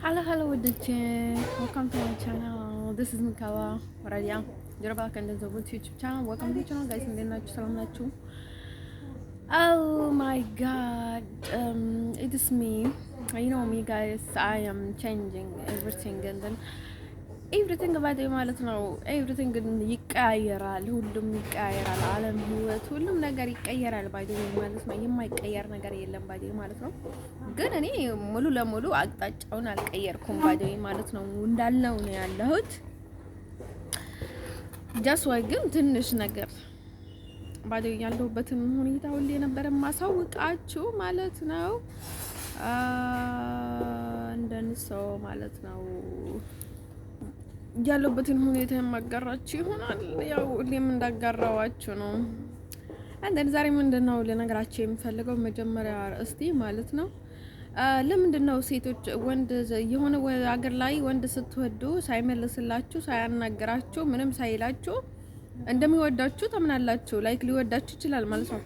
Hello, Udache. Welcome to my channel. This is Mikawa Radia. You're back on the YouTube channel. Welcome to the channel, guys. And then salam nachu. Oh my God. It is me. You know me, guys. I am changing everything, and then ኤቭሪቲንግ ባይ ማለት ነው። ኤቭሪቲንግ ግን ይቀያየራል። ሁሉም ይቀያየራል። ዓለም ህይወት፣ ሁሉም ነገር ይቀየራል ባይ ማለት ነው። የማይቀየር ነገር የለም ባይ ማለት ነው። ግን እኔ ሙሉ ለሙሉ አቅጣጫውን አልቀየርኩም ባይ ማለት ነው። እንዳልነው ነው ያለሁት። ጃስ ወይ ግን ትንሽ ነገር ባይ ያለሁበትን ሁኔታ ሁሌ ነበር ማሳውቃችሁ ማለት ነው። እንደንሰው ማለት ነው ያለበትን ሁኔታ የማጋራችሁ ይሆናል። ያው ሁሌም እንዳጋራዋችሁ ነው። አንደን ዛሬ ምንድነው ለነገራችሁ የምፈልገው መጀመሪያ ርዕስቲ ማለት ነው። ለምንድነው ሴቶች ወንድ የሆነ ሀገር ላይ ወንድ ስትወዱ ሳይመልስላችሁ ሳያናገራችሁ ምንም ሳይላችሁ እንደሚወዳችሁ ተምናላችሁ? ላይክ ሊወዳችሁ ይችላል ማለት ነው።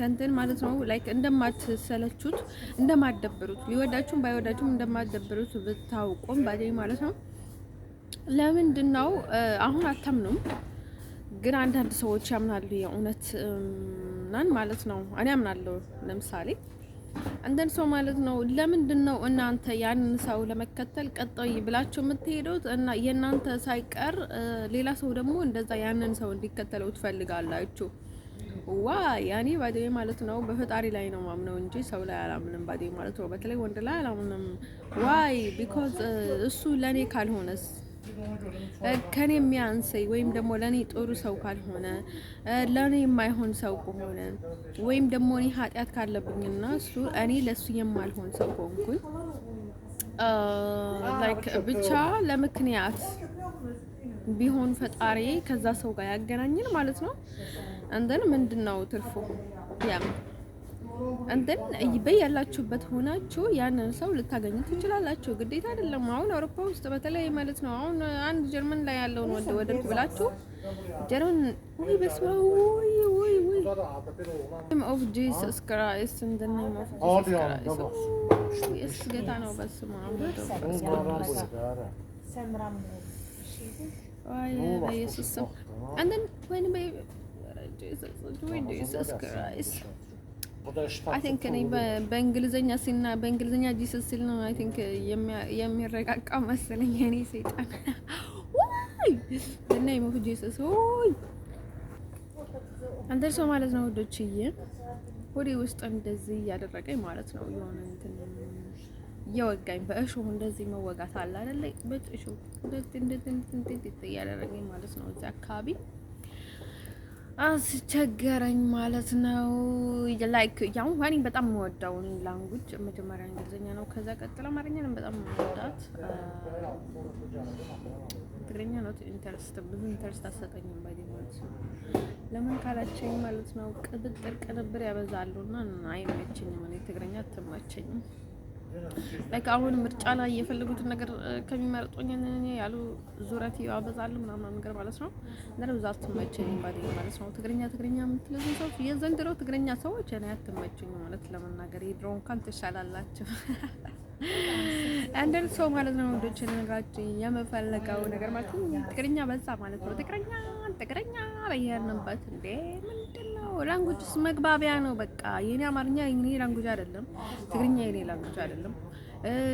ከንትን ማለት ነው ላይክ እንደማትሰለቹት እንደማትደብሩት ሊወዳችሁም ባይወዳችሁም እንደማትደብሩት ብታውቁም ባይ ማለት ነው። ለምንድነው አሁን አታምኑም? ግን አንዳንድ ሰዎች ያምናሉ። የእውነት ናን ማለት ነው። እኔ አምናለሁ። ለምሳሌ አንዳንድ ሰው ማለት ነው ለምንድነው እናንተ ያንን ሰው ለመከተል ቀጣይ ብላችሁ የምትሄዱት እና የእናንተ ሳይቀር ሌላ ሰው ደግሞ እንደዛ ያንን ሰው እንዲከተለው ትፈልጋላችሁ? ያኔ ባዴ ማለት ነው በፈጣሪ ላይ ነው ማምነው እንጂ ሰው ላይ አላምንም ባዴ ማለት ነው። በተለይ ወንድ ላይ አላምንም። ቢኮዝ እሱ ለኔ ካልሆነስ ከኔ የሚያንሰኝ ወይም ደግሞ ለኔ ጥሩ ሰው ካልሆነ ለኔ የማይሆን ሰው ከሆነ ወይም ደግሞ እኔ ኃጢያት ካለብኝና እሱ እኔ ለሱ የማልሆን ሰው ሆንኩኝ ላይክ ብቻ ለምክንያት ቢሆን ፈጣሪ ከዛ ሰው ጋር ያገናኝን ማለት ነው። እንደን ምንድነው ትርፉ? እንትን በያላችሁበት ሆናችሁ ያንን ሰው ልታገኙ ትችላላችሁ። ግዴታ አይደለም። አሁን አውሮፓ ውስጥ በተለይ ማለት ነው አሁን አንድ ጀርመን ላይ ያለውን ወደድኩ ብላችሁ ጀርመን ወይ በስመ ወይ name of Jesus Christ in the name of Jesus Christ yes ጌታ ነው። በስመ አብ በኢየሱስ ስም and then when Jesus Christ I think እኔ በእንግሊዘኛ ሲና በእንግሊዘኛ ጂሰስ ሲል ነው I think የሚረጋጋ መሰለኝ እኔ ሰይጣን እና ይሞት ጂሰስ አንተ ሰው ማለት ነው ወዶችዬ ወዲ ውስጥ እንደዚህ ያደረገኝ ማለት ነው። የሆነ እንትን የወጋኝ በእሾህ እንደዚህ መወጋት አለ አይደል? በእሾህ እንደዚህ ያደረገኝ ማለት ነው። እዛ አካባቢ አስቸገረኝ ማለት ነው። ላይክ ያው ዋኒ በጣም የምወደው ላንጉጅ መጀመሪያ እንግሊዘኛ ነው። ከዛ ቀጥሎ አማርኛ ነው በጣም የምወዳት። ትግርኛ ነው ብዙ ኢንተረስት አሰጠኝም ባይ ማለት ነው። ለምን ካላችኝ ማለት ነው ቅንብር ያበዛሉና አይመቸኝም። እኔ ትግርኛ አትመቸኝም። ላይክ አሁን ምርጫ ላይ የፈለጉትን ነገር ከሚመርጡኝ እኔ ያሉ ዙረት ያበዛሉ ምናምን ነገር ማለት ነው። እንደው ዛት ተመቸኝ ባዲ ማለት ነው። ትግርኛ የምትለኝ ሰዎች የዘንድሮ ትግርኛ ሰዎች እኔ አትመቸኝ ማለት ለመናገር ይድሮን ካንተ ተሻላላችሁ አንደን ሰው ማለት ነው። ወንዶች ነገራችን የመፈለገው ነገር ማለት ነው ትግርኛ በዛ ማለት ነው። ትግርኛ በየነበት እንዴ ምንድነው? ላንጉጅስ መግባቢያ ነው በቃ። የኔ አማርኛ የኔ ላንጉጅ አይደለም፣ ትግርኛ የኔ ላንጉጅ አይደለም፣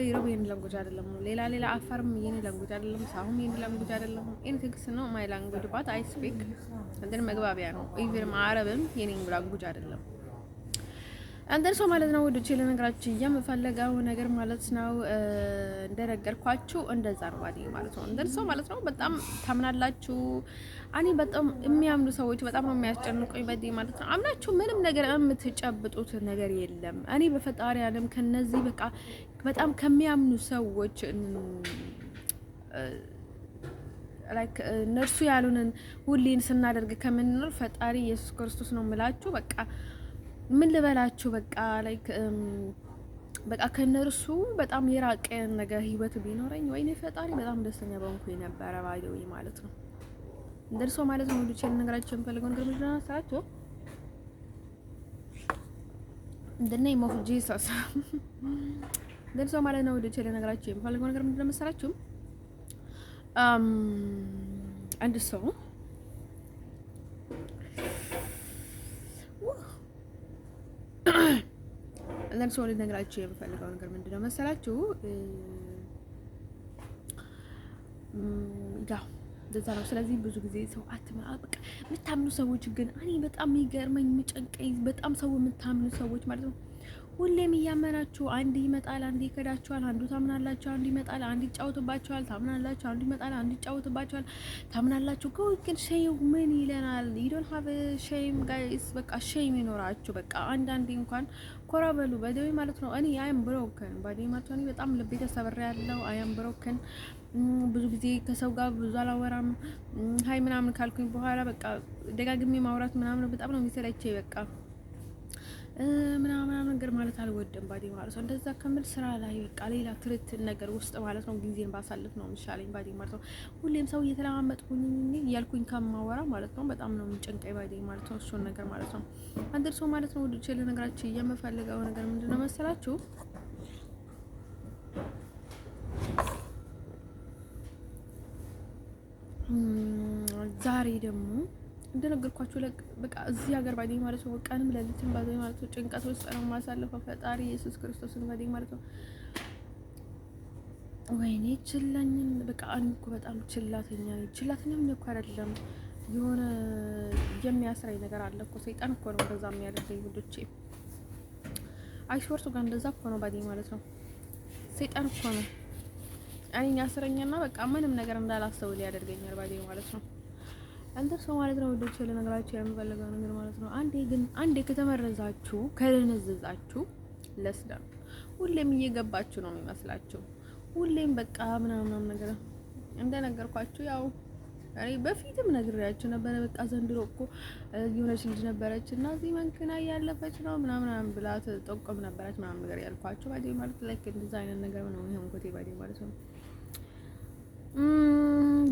ይሮብ የኔ ላንጉጅ አይደለም፣ ሌላ አፋርም የኔ ላንጉጅ አይደለም፣ ሳሁም የኔ ላንጉጅ አይደለም። ኤኒቲንግስ ነው ማይ ላንጉጅ ባት አይ ስፒክ እንደን መግባቢያ ነው። ኢቭን አረብም የኔ ላንጉጅ አይደለም። አንደር ሰው ማለት ነው ወደ ቼለ ነገራችሁ የምፈልገው ነገር ማለት ነው እንደነገርኳችሁ እንደዛ ነው ማለት ነው። አንደር ሰው ማለት ነው በጣም ታምናላችሁ። እኔ በጣም የሚያምኑ ሰዎች በጣም ነው የሚያስጨንቁኝ በዚህ ማለት ነው። አምናችሁ ምንም ነገር የምትጨብጡት ነገር የለም። እኔ በፈጣሪ ዓለም ከነዚህ በቃ በጣም ከሚያምኑ ሰዎች ላይክ ነርሱ ያሉንን ሁሌን ስናደርግ ከምንኖር ፈጣሪ ኢየሱስ ክርስቶስ ነው የምላችሁ በቃ ምን ልበላችሁ በቃ ላይክ በቃ ከነርሱ በጣም የራቀ ነገር ህይወት ቢኖረኝ ወይኔ ፈጣሪ በጣም ደስተኛ በሆንኩኝ ነበር ባይደው ማለት ነው። እንደርሶ ማለት ነው ልጅ ነገራችሁ የምፈልገው ነገር ምንድነው አሳቸው the name of Jesus ግን ሰው ማለት ነው ወደ ቸለ ነገራችሁ የምፈልገው ነገር ምንድን ነው መሰላችሁ? አንድ ሰው አንድ ሰው ልነግራችሁ የምፈልገው ነገር ምንድን ነው መሰላችሁ? ያው እንደዛ ነው። ስለዚህ ብዙ ጊዜ ሰው በቃ የምታምኑ ሰዎች ግን እኔ በጣም የሚገርመኝ የሚጨንቀኝ በጣም ሰው የምታምኑ ሰዎች ማለት ነው ሁሌም እያመናችሁ አንድ ይመጣል፣ አንድ ይከዳችኋል፣ አንዱ ታምናላችሁ፣ አንዱ ይመጣል፣ አንድ ይጫወትባችኋል፣ ታምናላችሁ፣ አንዱ ይመጣል፣ አንድ ይጫወትባችኋል፣ ታምናላችሁ። ግን ሼም ምን ይለናል? you don't have a shame guys። በቃ ሼም ይኖራችሁ። በቃ አንዳንዴ እንኳን ኮራ በሉ በደዌ ማለት ነው። እኔ አይ አም ብሮከን በደዌ ማለት ነው። በጣም ልቤ ተሰብሬ ያለው አይ አም ብሮከን። ብዙ ጊዜ ከሰው ጋር ብዙ አላወራም። ሀይ ምናምን ካልኩኝ በኋላ በቃ ደጋግሜ ማውራት ምናምን በጣም ነው የሚሰለቸኝ። በቃ ምናምን ነገር ማለት አልወደም ባዴ ማለት ነው። እንደዛ ከምል ስራ ላይ በቃ ሌላ ትርት ነገር ውስጥ ማለት ነው ጊዜን ባሳልፍ ነው የሚሻለኝ ባዴ ማለት ነው። ሁሌም ሰው እየተለማመጥኩኝ እያልኩኝ ከማወራ ማለት ነው በጣም ነው የሚጨንቀኝ ባዴ ማለት ነው። እሱን ነገር ማለት ነው አንድ ሰው ማለት ነው ወደ ቸለ ነገራችሁ የምፈልገው ነገር ምንድነው መሰላችሁ? ዛሬ ደግሞ እንደነገርኳችሁ በቃ እዚህ ሀገር ባዴ ማለት ነው ቀንም ለሊትም ባዴ ማለት ነው ጭንቀት ውስጥ ነው ማሳለፈው። ፈጣሪ ኢየሱስ ክርስቶስን ባዴ ማለት ነው ወይኔ ችላኝን በቃ አንኩ በጣም ችላተኛም እኮ አይደለም የሆነ የሚያስረኝ ነገር አለ እኮ። ሰይጣን እኮ ነው እንደዛ የሚያደርገኝ ውዶቼ። አይሾርቱ ጋር እንደዛ እኮ ነው ባዴ ማለት ነው። ሰይጣን እኮ ነው እኔን ያስረኛና በቃ ምንም ነገር እንዳላስተውል ያደርገኛል ባዴ ማለት ነው። አንተ ሰው ማለት ነው ወደች ለነገራችሁ የምፈልገው ነገር ማለት ነው አንዴ ከተመረዛችሁ ከደነዘዛችሁ ለስዳ ሁሌም እየገባችሁ ነው የሚመስላችሁ። ሁሌም በቃ ምናምን ነገር እንደነገርኳችሁ ያው እኔ በፊትም ነግሬያችሁ ነበር። በቃ ዘንድሮ እኮ የሆነች ልጅ ነበረች እና እዚህ መንክና ያለፈች ነው ምናምን ብላት ጠቆም ነበረች ምናምን ነገር ያልኳችሁ ባዴ ማለት ላይክ እንደዛ አይነት ነገር ነው ይሄን ኮቴ ባዴ ማለት ነው።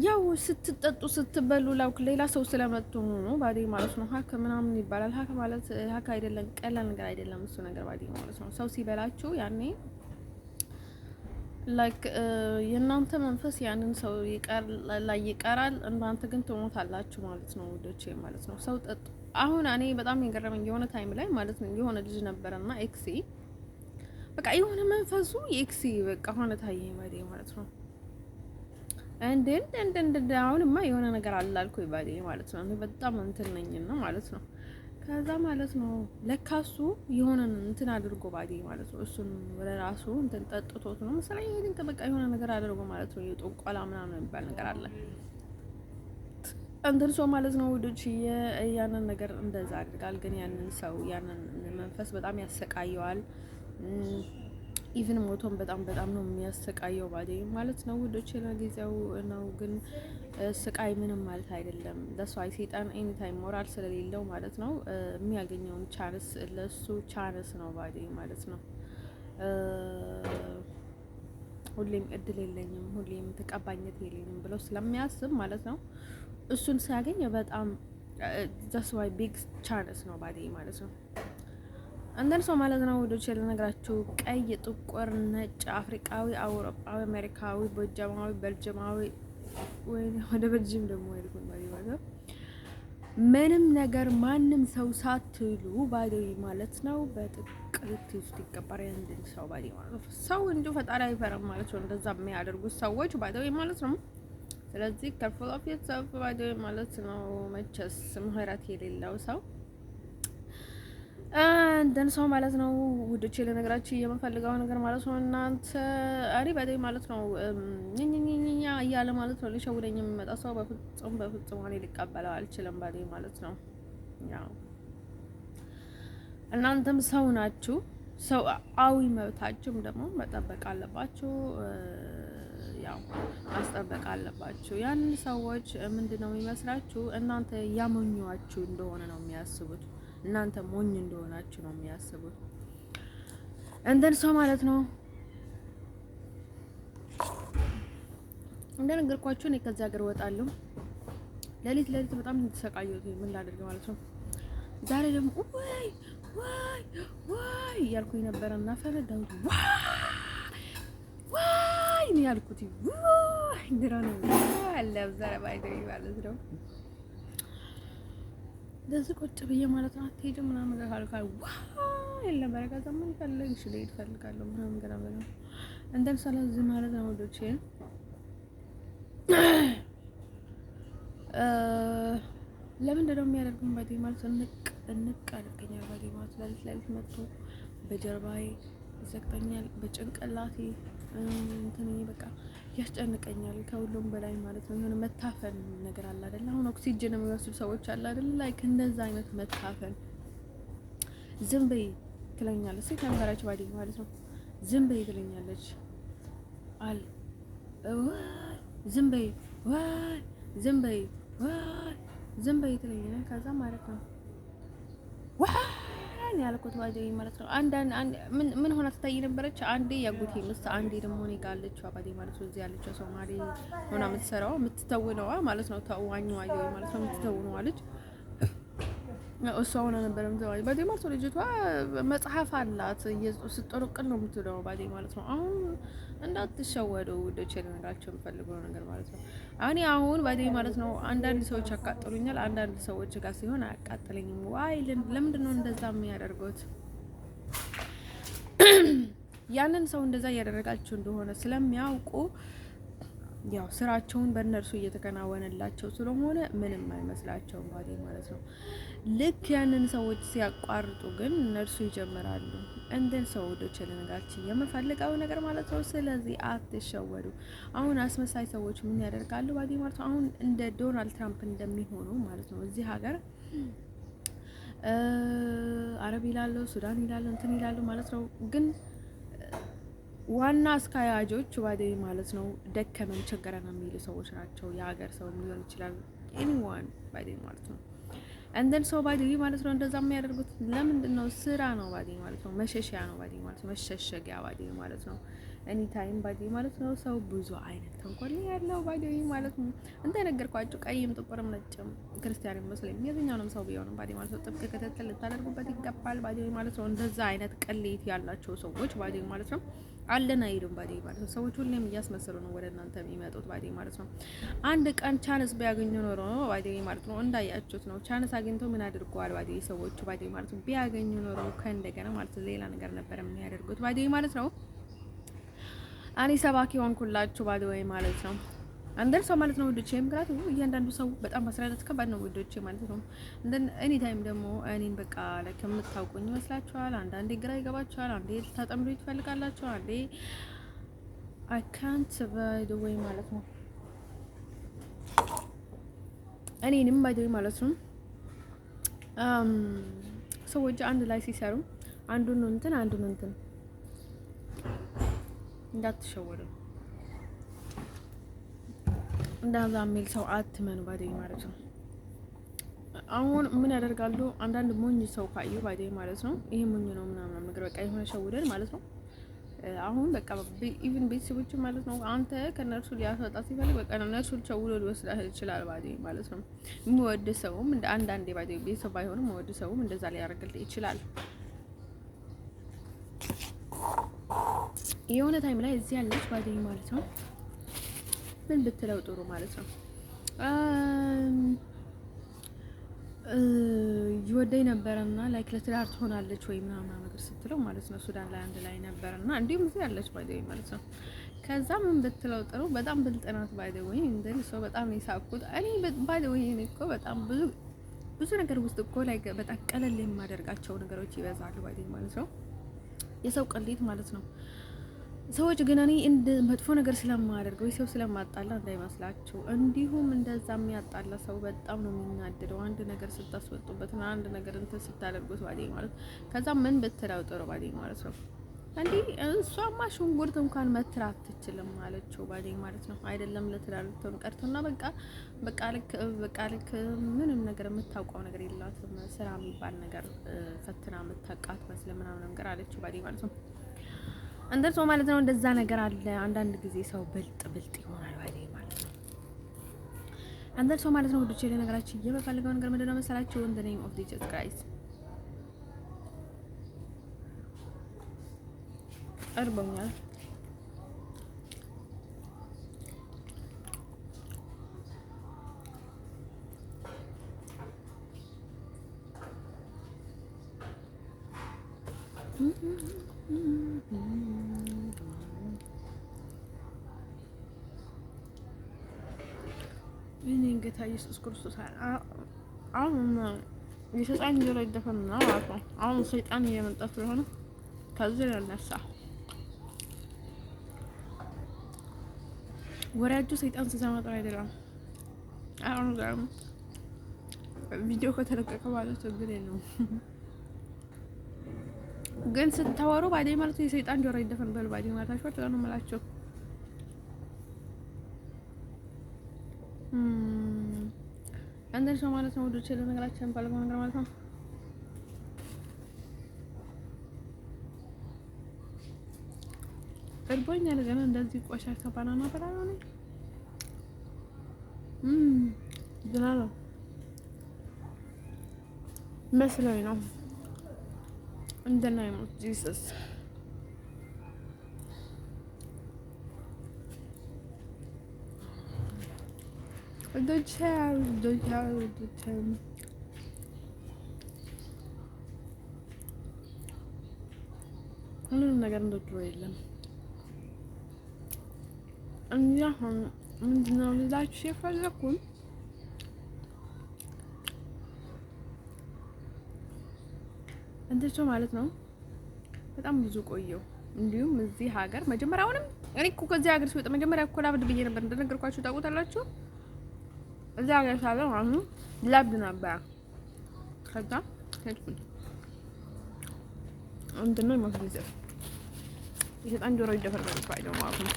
ያው ስትጠጡ ስትበሉ ላውክ ሌላ ሰው ስለመጡ ነው ባዴ ማለት ነው። ሀክ ምናምን ይባላል። ሀክ ማለት ሀክ አይደለም፣ ቀላል ነገር አይደለም እሱ ነገር ባዴ ማለት ነው። ሰው ሲበላችሁ ያኔ ላይክ የእናንተ መንፈስ ያንን ሰው ይቀራል፣ እናንተ ግን ትሞታላችሁ ማለት ነው ወዶቼ ማለት ነው። ሰው ጠጡ። አሁን እኔ በጣም የገረመኝ የሆነ ታይም ላይ ማለት ነው የሆነ ልጅ ነበረና ኤክሲ በቃ የሆነ መንፈሱ ኤክሲ በቃ ሆነ ታየኝ ባዴ ማለት ነው። እንደ አሁንማ የሆነ ነገር አላልኩ ባዴ ማለት ነው። በጣም እንትን ነኝና ማለት ነው። ከዛ ማለት ነው ለካሱ የሆነ እንትን አድርጎ ባዴ ማለት ነው እሱን ወደ ራሱ እንትን ጠጥቶት ነው መሰለኝ ይሄን በቃ የሆነ ነገር አድርጎ ማለት ነው የጦንቆላ ምናምን የሚባል ነገር አለ እንትን ሰው ማለት ነው ወዶች ያንን ነገር እንደዛ አድርጋል። ግን ያንን ሰው ያንን መንፈስ በጣም ያሰቃየዋል። ኢቭን ሞቶም በጣም ነው የሚያሰቃየው ባዴ ማለት ነው ውዶች። ለጊዜው ነው ግን ስቃይ ምንም ማለት አይደለም። ለሷይ ሰይጣን ኤኒ ታይም ሞራል ስለሌለው ማለት ነው የሚያገኘውን ቻንስ ለሱ ቻንስ ነው ባዴ ማለት ነው። ሁሌም እድል የለኝም ሁሌም ተቀባይነት የለኝም ብሎ ስለሚያስብ ማለት ነው እሱን ሲያገኝ በጣም that's why big ቻንስ ነው ባዴ ማለት ነው። አንደን ሰው ማለት ነው ወዶች ለነገራችሁ ቀይ፣ ጥቁር፣ ነጭ፣ አፍሪካዊ፣ አውሮፓዊ፣ አሜሪካዊ፣ ቦጃማዊ፣ ቤልጅማዊ ወይ ወደ ቤልጅም ደግሞ አይልኩም ማለት ምንም ነገር ማንም ሰው ሳትሉ ባዴ ማለት ነው በጥቅልት ውስጥ ይቀበራል እንደ ሰው ባዴ ማለት ነው። ሰው እንደ ፈጣሪ አይፈራም ማለት ነው እንደዛ የሚያደርጉት ሰዎች ባዴ ማለት ነው። ስለዚህ careful of yourself ባዴ ማለት ነው። መቸስ ምህረት የሌለው ሰው እንደን ሰው ማለት ነው ውዶቼ ለነገራችሁ የምፈልገው ነገር ማለት ነው እናንተ አሪ ባዴ ማለት ነው ኝኝኝኛ እያለ ማለት ነው ሊሸውደኝ የሚመጣ ሰው በፍጹም እኔ ሊቀበለው አልችልም ባዴ ማለት ነው። ያው እናንተም ሰው ናችሁ፣ ሰው አዊ መብታችሁም ደግሞ መጠበቅ አለባችሁ፣ ያው ማስጠበቅ አለባችሁ። ያን ሰዎች ምንድነው የሚመስላችሁ እናንተ ያመኙዋችሁ እንደሆነ ነው የሚያስቡት። እናንተ ሞኝ እንደሆናችሁ ነው የሚያስቡት። እንደን ሰው ማለት ነው እንደነገርኳችሁ እኔ ከዚህ ሀገር እወጣለሁ። ሌሊት በጣም ተሰቃየሁ። ምን ላድርግ ማለት ነው። ዛሬ ደግሞ ወይ እያልኩኝ ነበረና ፈረዳሁት። ያልኩት ድሮ ነው አለ ዘረ ባይደይ ማለት ነው። እንደዚህ ቁጭ ብዬ ማለት ነው አትሄጂም ምናምን ካልካል የለም በረከት ምን ፈልግሽ ልሄድ ፈልጋለሁ ምናምን ገና በለው እንደን ስለዚህ ማለት ነው ወዶቼ ለምንድን ነው የሚያደርጉኝ ባዲ ማለት እንቅ አድርገኛል ባዲ ማለት ለሊት መጥቶ በጀርባዬ ይዘቅጠኛል በጭንቅላቴ እንትን በቃ ያስጨንቀኛል ከሁሉም በላይ ማለት ነው። የሆነ መታፈን ነገር አለ አይደል? አሁን ኦክሲጅን የሚወስዱ ሰዎች አለ አይደል? ላይክ እንደዛ አይነት መታፈን ዝም በይ ትለኛለች። ሴት ነገራችሁ ባዲ ማለት ነው። ዝም በይ ትለኛለች አል ዝም በይ ዋይ ዝም በይ ዋይ ዝም በይ ትለኛለች። ከዛ ማለት ነው ዋይ ያልኩት ባዲ ማለት ነው። ምን ሆና ትታይ ነበረች? አንዴ ያጉቴ ምስ አንዴ ደግሞ እኔ ጋር አለችው ባዲ ማለት ነው። እዚህ ያለችው ሶማሌ ሆና የምትሰራው የምትተውነዋ ማለት ነው። ተዋኙዋ ማለት ነው። የምትተውነዋ ልጅ እሷ ሆና ነበር ምትባይ ባዲ ማለት ነው። ልጅቷ መጽሐፍ አላት ስትጠረቅል ነው የምትለው ባዲ ማለት ነው። አሁን እንዳትሸወዱ ወደች ልነግራችሁ የምፈልገው ነገር ማለት ነው። አሁን ባዲ ማለት ነው አንዳንድ ሰዎች ያቃጥሉኛል፣ አንዳንድ ሰዎች ጋር ሲሆን አያቃጥለኝም። ዋይ ለምንድን ነው እንደዛ የሚያደርጉት? ያንን ሰው እንደዛ እያደረጋችሁ እንደሆነ ስለሚያውቁ ያው ስራቸውን በእነርሱ እየተከናወነላቸው ስለሆነ ምንም አይመስላቸውም ባዲ ማለት ነው። ልክ ያንን ሰዎች ሲያቋርጡ ግን እነርሱ ይጀምራሉ። እንደን ሰው ወዶች ለነጋችን የምፈልገው ነገር ማለት ነው። ስለዚህ አትሸወዱ። አሁን አስመሳይ ሰዎች ምን ያደርጋሉ ባዲ ማለት ነው። አሁን እንደ ዶናልድ ትራምፕ እንደሚሆኑ ማለት ነው። እዚህ ሀገር አረብ ይላሉ፣ ሱዳን ይላሉ፣ እንትን ይላሉ ማለት ነው። ግን ዋና አስካያጆች ባዲ ማለት ነው ደከመን ቸገረን የሚሉ ሰዎች ናቸው። የሀገር ሰው ሊሆን ይችላል ኤኒዋን ባዲ ማለት ነው። እንደን ሰው ባዲ ማለት ነው እንደዛ የሚያደርጉት ለምንድን ነው? ስራ ነው ባዲ ማለት ነው። መሸሸያ ነው ባዲ ማለት ነው። መሸሸጊያ ባዲ ማለት ነው። ኤኒ ታይም ባዲ ማለት ነው። ሰው ብዙ አይነት ተንኮል ያለው ባዲ ማለት ነው። እንደነገርኳችሁ ቀይም ጥቁርም ነጭም ክርስቲያንም ሙስሊም የትኛውንም ሰው ቢሆንም ባዲ ማለት ነው ጥብቅ ክትትል ልታደርጉበት ይገባል ባዲ ማለት ነው። እንደዛ አይነት ቅሌት ያላቸው ሰዎች ባዲ ማለት ነው አለን አይሉም ባዲ ማለት ነው። ሰዎች ሁሌም እያስመሰሉ ነው ወደ እናንተ የሚመጡት ባዲ ማለት ነው። አንድ ቀን ቻንስ ቢያገኙ ኖሮ ባዲ ማለት ነው እንዳያችሁት ነው። ቻንስ አግኝተው ምን አድርገዋል ባዲ ሰዎች ባዲ ማለት ነው። ቢያገኙ ኖሮ ከእንደገና ማለት ሌላ ነገር ነበር የሚያደርጉት ባዲ ማለት ነው። እኔ ሰባኪ ሆንኩላችሁ ባዲ ማለት ነው። አንደር ሰው ማለት ነው ውዶቼ፣ ምክንያቱም እያንዳንዱ ሰው በጣም ማስረዳት ከባድ ነው ውዶቼ ማለት ነው። ኤኒ ታይም ደግሞ እኔን በቃ ከምታውቁኝ ይመስላችኋል፣ አንዳንዴ ግራ ይገባችኋል፣ አንዴ ልታጠምዱ ትፈልጋላችሁ፣ አንዴ አይ ካንት ባይ ዘ ዌይ ማለት ነው። እኔንም ባይ ዘ ዌይ ማለት ነው ሰዎች አንድ ላይ ሲሰሩ አንዱን እንትን እንዳትሸወዱ እንዳዛ የሚል ሰው አትመኑ ባዲ ማለት ነው። አሁን ምን ያደርጋሉ? አንዳንድ ሞኝ ሰው ካዩ ባዲ ማለት ነው ይሄ ሞኝ ነው ምናምን ነገር በቃ የሆነ ሸውደን ማለት ነው። አሁን በቃ ኢቭን ቤተሰቦች ማለት ነው አንተ ከነርሱ ሊያስወጣ ሲፈልግ በቃ እነርሱ ሊሸውዶ ሊወስዳህ ይችላል ባዲ ማለት ነው። የሚወድ ሰውም እንደ አንዳንዴ ባዲ ቤተሰብ ባይሆንም የሚወድ ሰውም እንደዛ ሊያደርግልህ ይችላል። የሆነ ታይም ላይ እዚህ ያለች ባዲ ማለት ነው ምን ብትለው ጥሩ ማለት ነው ይወደኝ ነበርና ላይክ ለትዳር ትሆናለች ወይ ምናምን ነገር ስትለው ማለት ነው ሱዳን ላይ አንድ ላይ ነበርና እንዲሁም እዚህ ያለች ባይ ዘ ወይ ማለት ነው። ከዛ ምን ብትለው ጥሩ በጣም ብልጥናት ባይ ዘ ወይ እንደዚህ ሰው በጣም ይሳቁት። እኔ ባይ ዘ ወይ እኮ በጣም ብዙ ነገር ውስጥ እኮ ላይ በጣም ቀለል የማደርጋቸው ነገሮች ይበዛሉ ባይ ዘ ወይ ማለት ነው። የሰው ቅሌት ማለት ነው። ሰዎች ግን እኔ እንደ መጥፎ ነገር ስለማደርግ ወይ ሰው ስለማጣላ እንዳይመስላችሁ። እንዲሁም እንደዛ የሚያጣላ ሰው በጣም ነው የሚናደደው። አንድ ነገር ስታስወጡበት እና አንድ ነገር እንትን ስታደርጉት ባዲ ማለት ከዛ ምን ብትለው ጥሩ ባዲ ማለት ነው። እንዴ እሷማ ሽንኩርት እንኳን መትራት አትችልም አለችው ባዲ ማለት ነው። አይደለም ለትዳር ቀርቶና በቃ ልክ ምንም ነገር የምታውቀው ነገር የላትም። ስራ የሚባል ነገር ፈትና የምታውቃት መስለ ምናምን ነገር አለችው ባዲ ማለት ነው። እንደርሶ ማለት ነው እንደዛ ነገር አለ። አንዳንድ ጊዜ ሰው ብልጥ ይሆናል ባዲ ማለት ነው። እንደርሶ ማለት ነው ወዶቼ ለነገራችን የበፈልገው ነገር ምንድነው መሰላችሁ? in the name of Jesus Christ እርቦኛል ጌታ ኢየሱስ ክርስቶስ አሁን የሰይጣን ጆሮ ይደፈንና ማለት ነው። አሁን ሰይጣን እየመጣ ስለሆነ ከዚህ ያነሳ ወሬያችሁ ሰይጣን ሲሰማ ጥሩ አይደለም። አሁን ጋርም ቪዲዮ ከተለቀቀ ማለት ችግር የለውም፣ ግን ስታወሩ ባዴ ማለት የሰይጣን ጆሮ ይደፈን በል ባዴ ማለታችሁ በጣም ነው የምላችሁ። አንደን ሰው ማለት ነው ወዶች ለነገራችን እንፈልገው ነገር ማለት ነው። እርቦኛል ገና እንደዚህ ቆሻሻ ባናና በላና ነው ዝናሎ መስሎኝ ነው እንደናይ ነው ጂሰስ the child ሁሉንም ነገር እንደድሮ የለም። እኛ አሁን ምንድነው ልላችሁ የፈለኩኝ እንደዚህ ማለት ነው። በጣም ብዙ ቆየው። እንዲሁም እዚህ ሀገር መጀመሪያውንም እኔ እኮ ከዚህ ሀገር ሲወጣ መጀመሪያ እኮ ላብድ ብዬ ነበር እንደነገርኳችሁ ታውቁታላችሁ። እዚህ ሀገር ሳለ ማለት ነው ላብድ ነበር። ከዛ ሄድኩኝ እንትን ነው ማስይዘው የሰይጣን ጆሮ ይደፈርበት ባይደው ማለት ነው።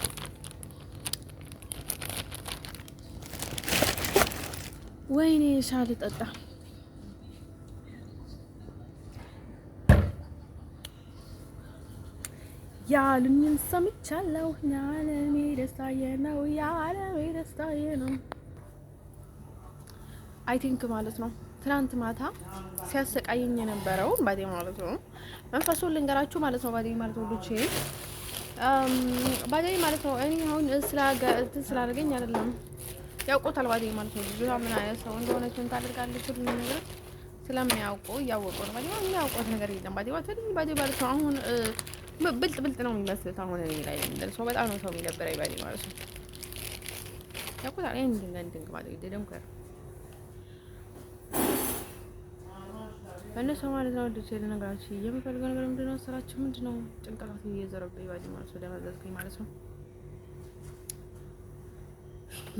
ወይኔ ሻል ጠጣ ያሉኝን ሰምቻለሁ። ያለኔ ደስታዬ ነው፣ ያለኔ ደስታዬ ነው። አይ ቲንክ ማለት ነው ትናንት ማታ ሲያሰቃየኝ የነበረው ባዴ ማለት ነው። መንፈሱን ልንገራችሁ ማለት ነው። ባዴ ማለት ነው ልጅ ባዴ ማለት ነው። እኔ አሁን ስላደረገኝ አይደለም ያውቁታል። ባዴ ማለት ነው ብዙ ምን አይነት ሰው እንደሆነች ምን ታደርጋለች ሁሉ ነገር ስለሚያውቁ እያወቁ ነው። ባዴ የሚያውቁት ነገር የለም። ባዴ ማለት ነው አሁን ብልጥ ነው የሚመስሉት። አሁን እኔ ላይ እንደርሶ በጣም ነው ሰው የሚደብረኝ ባዴ ማለት ነው። ያውቁታል። እኔ እንድንግ ማለት ይደለም ከር እነሱ ማለት ነው ወደ ቸለ ነገራችሁ የምፈልገው ነገር ምንድነው? ስራችሁ ምንድነው? ጭንቅላት እየዘረበኝ ባዴ ማለት ነው ደመዘዝኩኝ ማለት ነው።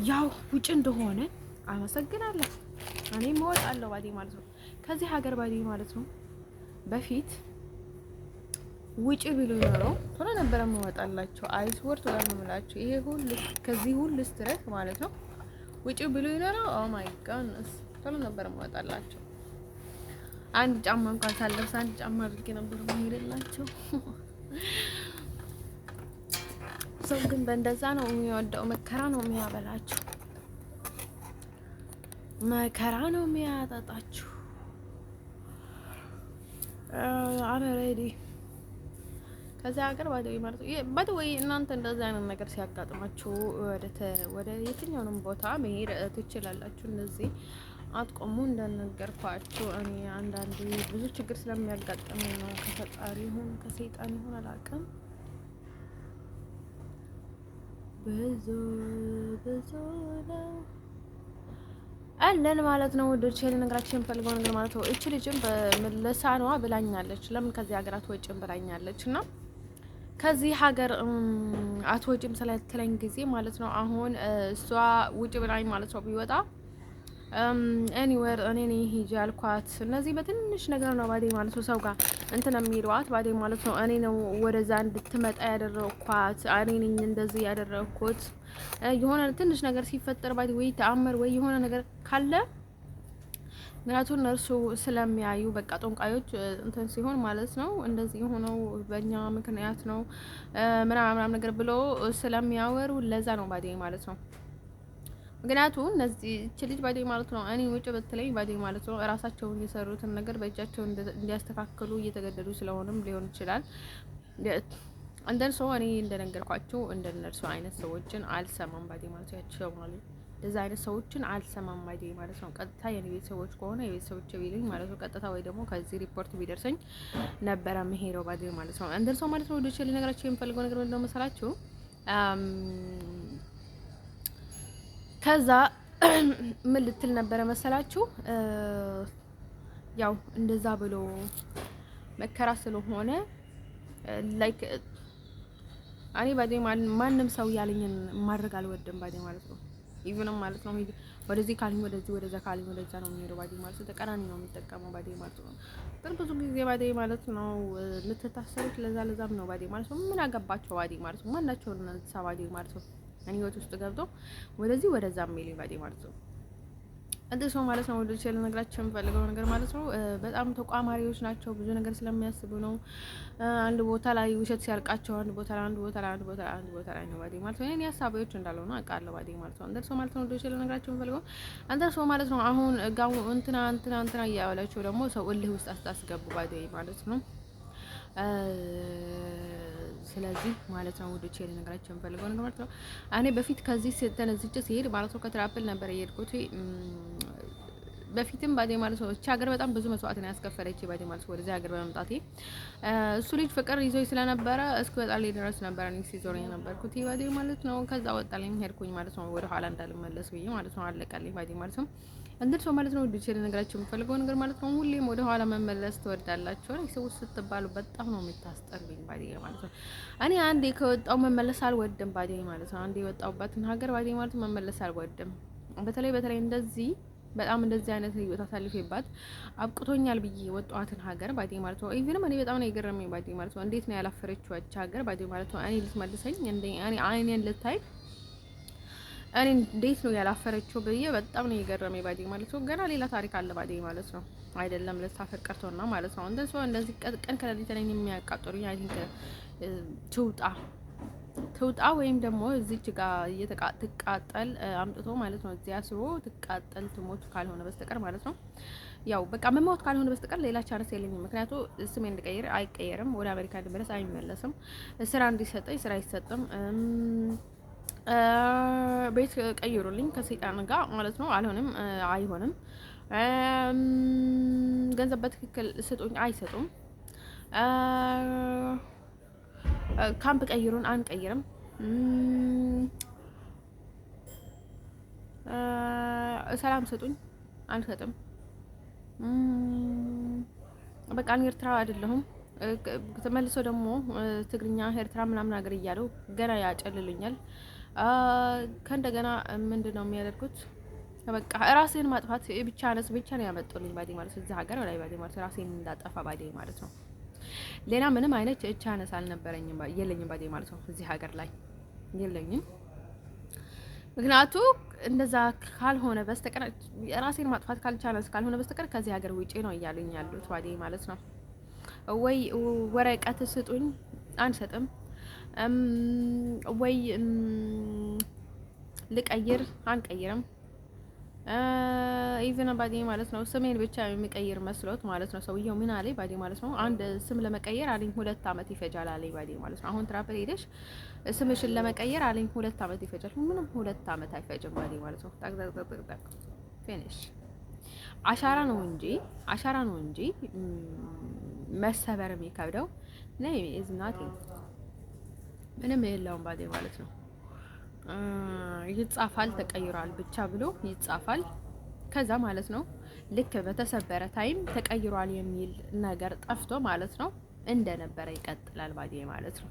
ያው ውጭ እንደሆነ አመሰግናለሁ። እኔም እወጣለሁ ባዴ ማለት ነው ከዚህ ሀገር ባዴ ማለት ነው። በፊት ውጭ ቢሉ ነው ቶሎ ነበር የምወጣላችሁ። አይስወርት ወላ መምላችሁ ይሄ ሁሉ ከዚህ ሁሉ ስትረስ ማለት ነው ውጭ ቢሉ ነው። ኦ ማይ ጋድነስ ቶሎ ነበር የምወጣላችሁ። አንድ ጫማ እንኳን ሳልለብስ አንድ ጫማ አድርጌ ነበር የምሄድላችሁ። ሰው ግን በእንደዛ ነው የሚወደው። መከራ ነው የሚያበላችሁ፣ መከራ ነው የሚያጠጣችሁ። አረሬዲ ከዛ ሀገር ባዶ ወይ እናንተ እንደዛ አይነት ነገር ሲያጋጥማችሁ ወደ የትኛውንም ቦታ መሄድ ትችላላችሁ። እነዚህ አትቆሙ እንደነገርኳችሁ። እኔ አንዳንዴ ብዙ ችግር ስለሚያጋጥመኝ ነው። ከፈጣሪ ይሁን ከሰይጣን ይሁን አላውቅም። ብዙ ነው አለን ማለት ነው። ወዶቼ ልነግራችሁ የምፈልገው ነገር ማለት ነው እቺ ልጅም በመለሳኗ ብላኛለች። ለምን ከዚህ ሀገር አትወጪም ብላኛለች። እና ከዚህ ሀገር አትወጪም ስለተለኝ ጊዜ ማለት ነው አሁን እሷ ውጭ ብላኝ ማለት ነው ቢወጣ ኤኒዌር እኔ ነኝ ሂጂ አልኳት። እነዚህ በትንሽ ነገር ነው ባዴ ማለት ነው ሰው ጋር እንትን የሚሏት ባዴ ማለት ነው። እኔ ነው ወደዛ እንድትመጣ ያደረኳት፣ እኔ ነኝ እንደዚህ ያደረኩት። የሆነ ትንሽ ነገር ሲፈጠር ባዴ ወይ ተአምር ወይ የሆነ ነገር ካለ ምክንያቱም እነርሱ ስለሚያዩ በቃ ጦንቃዮች እንትን ሲሆን ማለት ነው እንደዚህ የሆነው በእኛ ምክንያት ነው ምናምን ነገር ብሎ ስለሚያወሩ ለዛ ነው ባዴ ማለት ነው። ምክንያቱም እነዚህ እቺ ልጅ ባዴ ማለት ነው እኔ ውጭ በተለይ ባዴ ማለት ነው ራሳቸውን የሰሩትን ነገር በእጃቸው እንዲያስተካክሉ እየተገደዱ ስለሆነም ሊሆን ይችላል። እንደን ሰው እኔ እንደነገርኳቸው እንደነርሱ አይነት ሰዎችን አልሰማም ባዴ ማለት ያቸው ማለት እንደዛ አይነት ሰዎችን አልሰማም ባዴ ማለት ነው። ቀጥታ የኔ ቤተሰቦች ከሆነ የቤተሰቦች ቢልኝ ማለት ነው ቀጥታ ወይ ደግሞ ከዚህ ሪፖርት ቢደርሰኝ ነበረ መሄደው ባዴ ማለት ነው። እንደን ሰው ማለት ነው ወደ ቸል ነገራቸው የምፈልገው ነገር ምንድነው መሰላችሁ? ከዛ ምን ልትል ነበረ መሰላችሁ? ያው እንደዛ ብሎ መከራ ስለሆነ ላይክ እኔ ባዴ ማንም ሰው ያለኝን ማድረግ አልወድም ባዴ ማለት ነው። ኢቭንም ማለት ነው ወደዚህ ካልኝ ወደዚህ ወደዛ ካልኝ ወደዛ ነው የሚሄደው ባዴ ማለት ነው። ተቀራኒ ነው የሚጠቀመው ባዴ ማለት ነው። ግን ብዙ ጊዜ ባዴ ማለት ነው የምትታሰሩት ለዛም ነው ባዴ ማለት ነው። ምን አገባቸው ባዴ ማለት ነው። ማናቸው ነው ባዴ ማለት ነው። እኔ ህይወት ውስጥ ገብቶ ወደዚህ ወደዛ የሚል ባዴ ማለት ነው። እንትን ሰው ማለት ነው ወደ ቸል ነግራችሁ የምፈልገው ነገር ማለት ነው በጣም ተቋማሪዎች ናቸው። ብዙ ነገር ስለሚያስቡ ነው። አንድ ቦታ ላይ ውሸት ሲያልቃቸው አንድ ቦታ ላይ ነው ባዴ ማለት ነው። እኔ ሀሳቦች እንዳለው ነው አውቃለሁ ባዴ ማለት ነው። እንትን ሰው ማለት ነው ወደ ቸል ነግራችሁ የምፈልገው እንትን ሰው ማለት ነው አሁን ጋው እንትና እያወላችሁ ደግሞ ሰው እልህ ውስጥ አስታስገቡ ባዴ ማለት ነው። ስለዚህ ማለት ነው ወደ ቸል ነግራችሁ የምፈልገው ነገር ማለት ነው እኔ በፊት ከዚህ ተነስቼ ሲሄድ ማለት ነው ከትራፕል ነበር የሄድኩት በፊትም ባዴ ማለት ነው። እቺ ሀገር በጣም ብዙ መስዋዕት ነው ያስከፈለች ባዴ ማለት ነው። ወደዚህ ሀገር በመምጣቴ እሱ ልጅ ፍቅር ይዞኝ ስለነበረ እስኪ ወጣልኝ ድረስ ነበር እኔ ሲዞረኝ ነበርኩት ባዴ ማለት ነው። ከዛ ወጣልኝ ሄድኩኝ ማለት ነው። ወደ ኋላ እንዳልመለስ ብዬ ማለት ነው። አለቀልኝ ባዴ ማለት ነው። እንዴት ሰው ማለት ነው ወደ ቸል ነግራችሁ የምፈልገው ነገር ማለት ነው ሁሌም ወደ ኋላ መመለስ ትወዳላችሁ። እኔ ሰው ስትባሉ በጣም ነው የምታስጠሉኝ ባዴ ማለት ነው። እኔ አንዴ ከወጣው መመለስ አልወድም ባዴ ማለት ነው። አንዴ የወጣውበትን ሀገር ባዴ ማለት ነው መመለስ አልወድም። በተለይ እንደዚህ በጣም እንደዚህ አይነት ህይወት አሳልፌባት አብቅቶኛል ብዬ የወጣኋትን ሀገር ባዴ ማለት ነው። ኢቭንም እኔ በጣም ነው የገረመኝ ባዴ ማለት ነው። እንዴት ነው ያላፈረችው አቻ ሀገር ባዴ ማለት ነው። እኔ ልትመልሰኝ እኔ አይኔን ልታይ እኔ እንዴት ነው ያላፈረችው ብዬ በጣም ነው የገረመኝ ባዴ ማለት ነው። ገና ሌላ ታሪክ አለ ባዴ ማለት ነው። አይደለም ልታፈር ቀርቶና ማለት ነው። እንደዚህ ቀን ከሌሊት ላይ የሚያቃጥሩኝ አይ ቲንክ ትውጣ ወይም ደግሞ እዚች ጋር ትቃጠል አምጥቶ ማለት ነው። እዚያ አስሮ ትቃጠል ትሞት ካልሆነ በስተቀር ማለት ነው። ያው በቃ መሞት ካልሆነ በስተቀር ሌላ ቻንስ የለኝም። ምክንያቱ ስሜ እንድቀይር አይቀየርም፣ ወደ አሜሪካ እንድመለስ አይመለስም፣ ስራ እንዲሰጠኝ ስራ አይሰጥም፣ ቤት ቀይሩልኝ ከሰይጣን ጋር ማለት ነው። አልሆንም፣ አይሆንም፣ ገንዘብ በትክክል ስጡኝ አይሰጡም፣ ካምፕ ቀይሩን አንቀይርም፣ ሰላም ስጡኝ አንሰጥም። በቃ እኔ ኤርትራ አይደለሁም። ተመልሰው ደግሞ ትግርኛ ኤርትራ ምናምን ነገር እያለው ገና ያጨልሉኛል። ከእንደገና ምንድነው የሚያደርጉት? በቃ ራሴን ማጥፋት ብቻ ነው ያመጡልኝ ባዴ ማለት እዚህ ሀገር ላይ ባዴ ማለት ራሴን እንዳጠፋ ባዴ ማለት ነው። ሌላ ምንም አይነት ቻንስ አልነበረኝም የለኝም ባዴ ማለት ነው። እዚህ ሀገር ላይ የለኝም። ምክንያቱ እንደዛ ካልሆነ በስተቀር ራሴን ማጥፋት ካልሆነ በስተቀር ከዚህ ሀገር ውጪ ነው እያሉኝ ያሉት ባዴ ማለት ነው። ወይ ወረቀት ስጡኝ አንሰጥም፣ ወይ ልቀይር አንቀይርም። ኢቭን ባዴ ማለት ነው ስሜን ብቻ የሚቀይር መስሎት ማለት ነው። ሰውየው ምን አለኝ ባዴ ማለት ነው አንድ ስም ለመቀየር አለኝ 2 አመት ይፈጃል አለኝ ባዴ ማለት ነው። አሁን ትራፕል ሄደሽ ስምሽን ለመቀየር አለኝ 2 አመት ይፈጃል። ምንም 2 አመት አይፈጅም ባዴ ማለት ነው። ጠቅ ፊኒሽ አሻራ ነው እንጂ መሰበር የሚከብደው ነይ ኢዝ ናቲንግ ምንም የለውም ባዴ ማለት ነው። ይጻፋል ተቀይሯል ብቻ ብሎ ይጻፋል። ከዛ ማለት ነው ልክ በተሰበረ ታይም ተቀይሯል የሚል ነገር ጠፍቶ ማለት ነው እንደነበረ ይቀጥላል ባዴ ማለት ነው።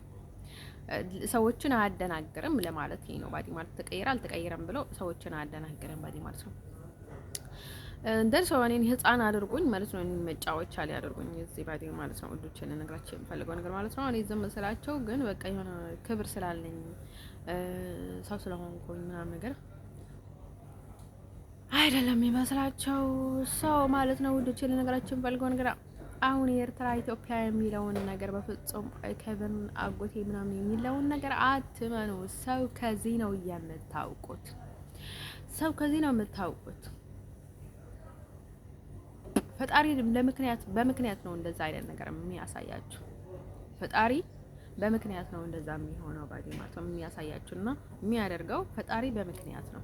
ሰዎችን አያደናግርም ለማለት ነው ባዴ ማለት ተቀይራ አልተቀየረም ብሎ ሰዎችን አያደናግርም ባዴ ማለት ነው። እንደርሰው እኔን ህፃን አድርጉኝ ማለት ነው። እኔን መጫወቻ ላይ አድርጉኝ እዚህ ባዴ ማለት ነው። ወንዶችን ነግራቸው የምፈልገው ነገር ማለት ነው። እኔ ዝም ስላቸው ግን በቃ የሆነ ክብር ስላለኝ ሰው ስለሆንኩኝ ምናምን ነገር አይደለም ይመስላቸው ሰው ማለት ነው። ወንዶችን ነግራቸው የምፈልገው ነገር አሁን የኤርትራ ኢትዮጵያ የሚለውን ነገር በፍጹም ከብን አጎቴ ምናምን የሚለውን ነገር አትመኑ። ሰው ከዚህ ነው የምታውቁት። ሰው ከዚህ ነው የምታውቁት። ፈጣሪ በምክንያት ነው እንደዛ አይነት ነገር የሚያሳያችሁ። ፈጣሪ በምክንያት ነው እንደዛ የሚሆነው ባዴ ማለት ነው የሚያሳያችሁና የሚያደርገው ፈጣሪ በምክንያት ነው።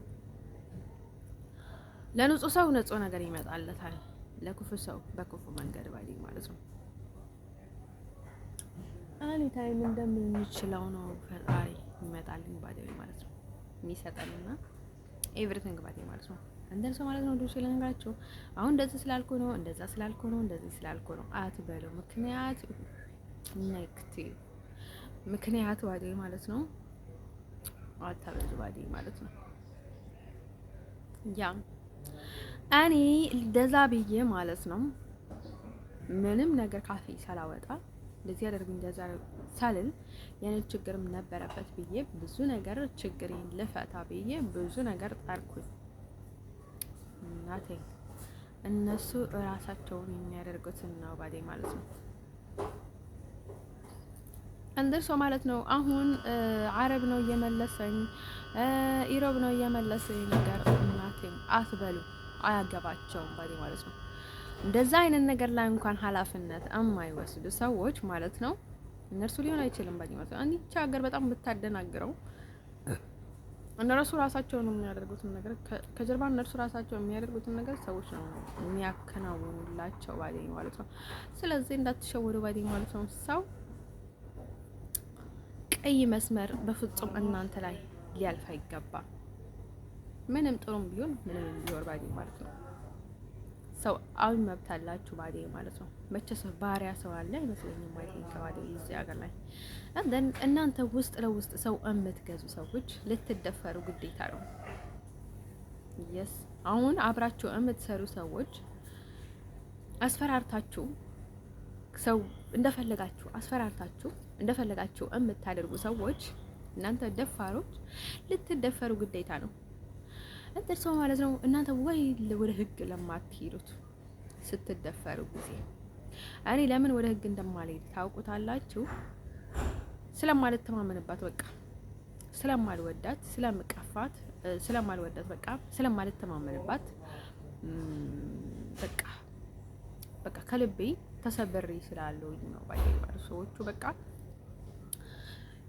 ለንጹህ ሰው ንጹህ ነገር ይመጣለታል፣ ለክፉ ሰው በክፉ መንገድ ባዴ ማለት ነው። አኒ ታይም እንደምንችለው ነው ፈጣሪ ይመጣልኝ ባዴ ማለት ነው የሚሰጠንና ኤቭሪቲንግ ባዴ ማለት ነው። እንደርሶ ማለት ነው። ዱሽ ልነግራችሁ አሁን እንደዚህ ስላልኩ ነው እንደዛ ስላልኩ ነው እንደዚህ ስላልኩ ነው አትበሉ። ምክንያት ኔክቲቭ ምክንያት ባዴ ማለት ነው። አታበዙ ባዴ ማለት ነው። ያ እኔ እንደዛ ብዬ ማለት ነው ምንም ነገር ካፌ ሳላወጣ እንደዚህ ያደርጉኝ እንደዛ ሳልል የኔ ችግርም ነበረበት ብዬ ብዙ ነገር ችግሬን ልፈታ ብዬ ብዙ ነገር ጣርኩኝ። ናቴ እነሱ እራሳቸውን የሚያደርጉትን ነው ባዴ ማለት ነው። እንደርሶ ማለት ነው። አሁን አረብ ነው እየመለሰኝ ኢሮብ ነው እየመለሰኝ ነገር ናቴ አትበሉ። አያገባቸውም ባዴ ማለት ነው። እንደዛ አይነት ነገር ላይ እንኳን ኃላፊነት የማይወስዱ ሰዎች ማለት ነው እነርሱ ሊሆን አይችልም ባዴ ማለት ነው። አንዲች ሀገር በጣም ብታደናግረው እነርሱ ራሳቸው ነው የሚያደርጉትን ነገር ከጀርባ እነርሱ ራሳቸው የሚያደርጉትን ነገር ሰዎች ነው የሚያከናውኑላቸው ባዴ ማለት ነው። ስለዚህ እንዳትሸወዱ ባዴ ማለት ነው። ሰው ቀይ መስመር በፍጹም እናንተ ላይ ሊያልፍ አይገባም። ምንም ጥሩም ቢሆን ምንም ቢሆን ባዴ ማለት ነው። ሰው አዊ መብት አላችሁ ባዴ ማለት ነው። መቼስ ባሪያ ሰው አለ አይመስለኝም ማለት ነው ከባዴ እዚህ ሀገር ላይ እናንተ ውስጥ ለውስጥ ሰው የምትገዙ ሰዎች ልትደፈሩ ግዴታ ነው። የስ አሁን አብራችሁ የምትሰሩ ሰዎች አስፈራርታችሁ ሰው እንደፈለጋችሁ አስፈራርታችሁ እንደፈለጋችሁ የምታደርጉ ሰዎች እናንተ ደፋሮች ልትደፈሩ ግዴታ ነው። እንደርሶ ማለት ነው። እናንተ ወይ ወደ ህግ ለማትሄዱት ስትደፈሩ ጊዜ እኔ ለምን ወደ ህግ እንደማልሄድ ታውቁታላችሁ። ስለማልተማመንባት በቃ ስለማልወዳት ስለምቀፋት ስለማልወዳት በቃ ስለማልተማመንባት በቃ ከልቤ ተሰበሪ ስላለውኝ ነው ባይ ሰዎቹ በቃ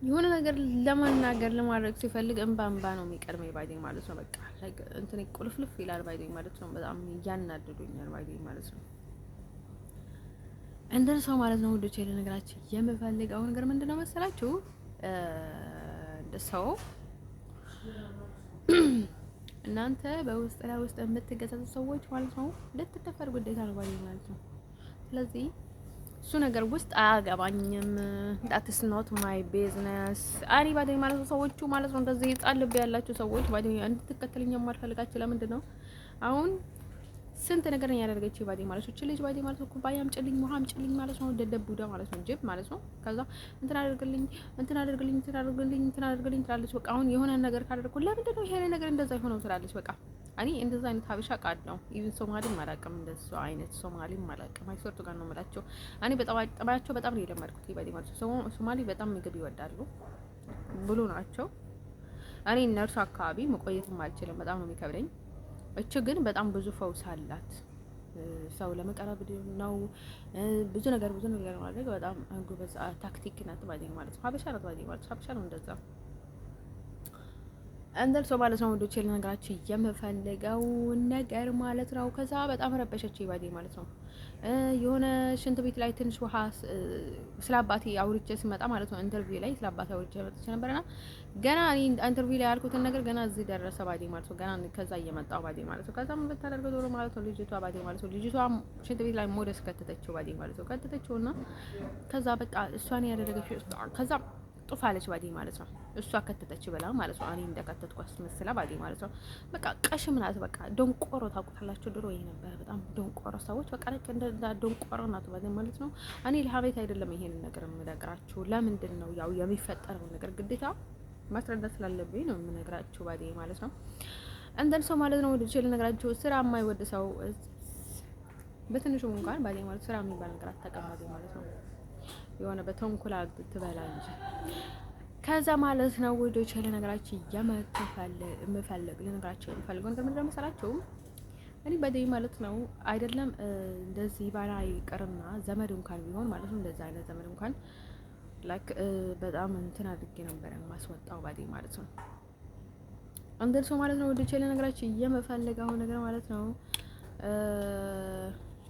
የሆነ ነገር ለማናገር ለማድረግ ሲፈልግ እንባ ነው የሚቀድመኝ ባይደኝ ማለት ነው። በቃ ላይክ እንትን ቁልፍልፍ ይላል ባይደኝ ማለት ነው። በጣም ያናድዱኛል ባይደኝ ማለት ነው። እንደርሰው ማለት ነው። ሁሉ ቼለ ነገራችን የምፈልገው ነገር ምንድነው መሰላችሁ? እንደ ሰው እናንተ በውስጥ ለውስጥ የምትገዛዙ ሰዎች ማለት ነው ልትደፈር ግዴታ ነው ባይደኝ ማለት ነው። ስለዚህ እሱ ነገር ውስጥ አያገባኝም። ዳትስ ኖት ማይ ቢዝነስ አሪ ባዴ ማለት ነው። ሰዎቹ ማለት ነው እንደዚህ ህጻን ልብ ያላችሁ ሰዎች ባዴ እንድትከተልኝ የማልፈልጋችሁ ለምንድን ነው? አሁን ስንት ነገር ያደረገች ባዴ ማለት ነው። እቺ ልጅ ባዴ ማለት ነው ኩባያ አምጪልኝ ውሃ አምጪልኝ ማለት ነው። ደደቡዳ ማለት ነው። ጅብ ማለት ነው። ከዛ እንትን አድርግልኝ ትላለች። በቃ አሁን የሆነ ነገር ካደረኩ ለምንድን ነው ይሄ ነገር እንደዛ ይሆነው ትላለች። በቃ እኔ እንደዛ አይነት ሀበሻ ቃል ነው። ኢቭን ሶማሊም አላውቅም፣ እንደሱ አይነት ሶማሊም አላውቅም። አይሶርቱ ጋር ነው የምላቸው። እኔ በጣም ጠባያቸው በጣም ነው የለመድኩት ባዴ ማለት ነው። ሶማሊ በጣም ምግብ ይወዳሉ፣ ብሉ ናቸው። እኔ እነርሱ አካባቢ መቆየትም አልችልም፣ በጣም ነው የሚከብደኝ። እቺ ግን በጣም ብዙ ፈውስ አላት። ሰው ለመቀረብ ነው ብዙ ነገር ማድረግ በጣም ጎበዝ ታክቲክ ናት ባዴ ማለት ነው። ሀበሻ ናት ባዴ ማለት ነው። ሀበሻ ነው እንደዛ እንደርሶ ማለት ነው። ወንዶች ልነግራችሁ የምፈልገው ነገር ማለት ነው። ከዛ በጣም ረበሸች ባዴ ማለት ነው። የሆነ ሽንት ቤት ላይ ትንሽ ውሃ ስለ አባቴ አውርቼ ስመጣ ማለት ነው ኢንተርቪው ላይ ስለ አባቴ አውርቼ መጥቼ ነበርና ገና እኔ ኢንተርቪው ላይ ያልኩትን ነገር ገና እዚህ ደረሰ ባዴ ማለት ነው። ገና ከዛ እየመጣው ባዴ ማለት ነው። ከዛ ምን ብታደርገው ዞሮ ማለት ነው ልጅቷ ባዴ ማለት ነው። ልጅቷ ሽንት ቤት ላይ ሞደስ ከተተችው ባዴ ማለት ነው። ከተተችውና ከዛ በቃ እሷን ያደረገችው ከዛ ጡፋለች ባዴ ማለት ነው። እሷ ከተተች ብላ ማለት ነው። እኔ እንደከተትኩ አስመስላ ባዴ ማለት ነው። በቃ ቀሽም ናት። በቃ ደንቆሮ ታውቁታላችሁ። ድሮ ይሄ ነበር በጣም ደንቆሮ ሰዎች በቃ ልክ እንደ ደንቆሮ ናት ባዴ ማለት ነው። እኔ ለሀቤት አይደለም ይሄንን ነገር የምነግራችሁ። ለምንድን ነው ያው የሚፈጠረው ነገር ግዴታ ማስረዳት ስላለብኝ ነው የምነግራችሁ ባዴ ማለት ነው። እንደን ሰው ማለት ነው ወደ ቼል ነግራችሁ ስራ የማይወድ ሰው በትንሹ እንኳን ባዴ ማለት ስራ የሚባል ነገር አታውቅም ባዴ ማለት ነው። የሆነ በተንኮላ ትበላ እንጂ ከዛ ማለት ነው ወዶች ለነገራችን የምፈልግ ለነገራችን የምፈልገው ነገር ምንድነው መሰላችሁ? እኔ ባዴ ማለት ነው አይደለም እንደዚህ ባላ ይቅርና ዘመድ እንኳን ቢሆን ማለት ነው እንደዛ አይነት ዘመድ እንኳን ላይክ በጣም እንትን አድርጌ ነበር የማስወጣው ባዴ ማለት ነው። እንደርሶ ማለት ነው ወዶች ለነገራችን የምፈልገው ነገር ማለት ነው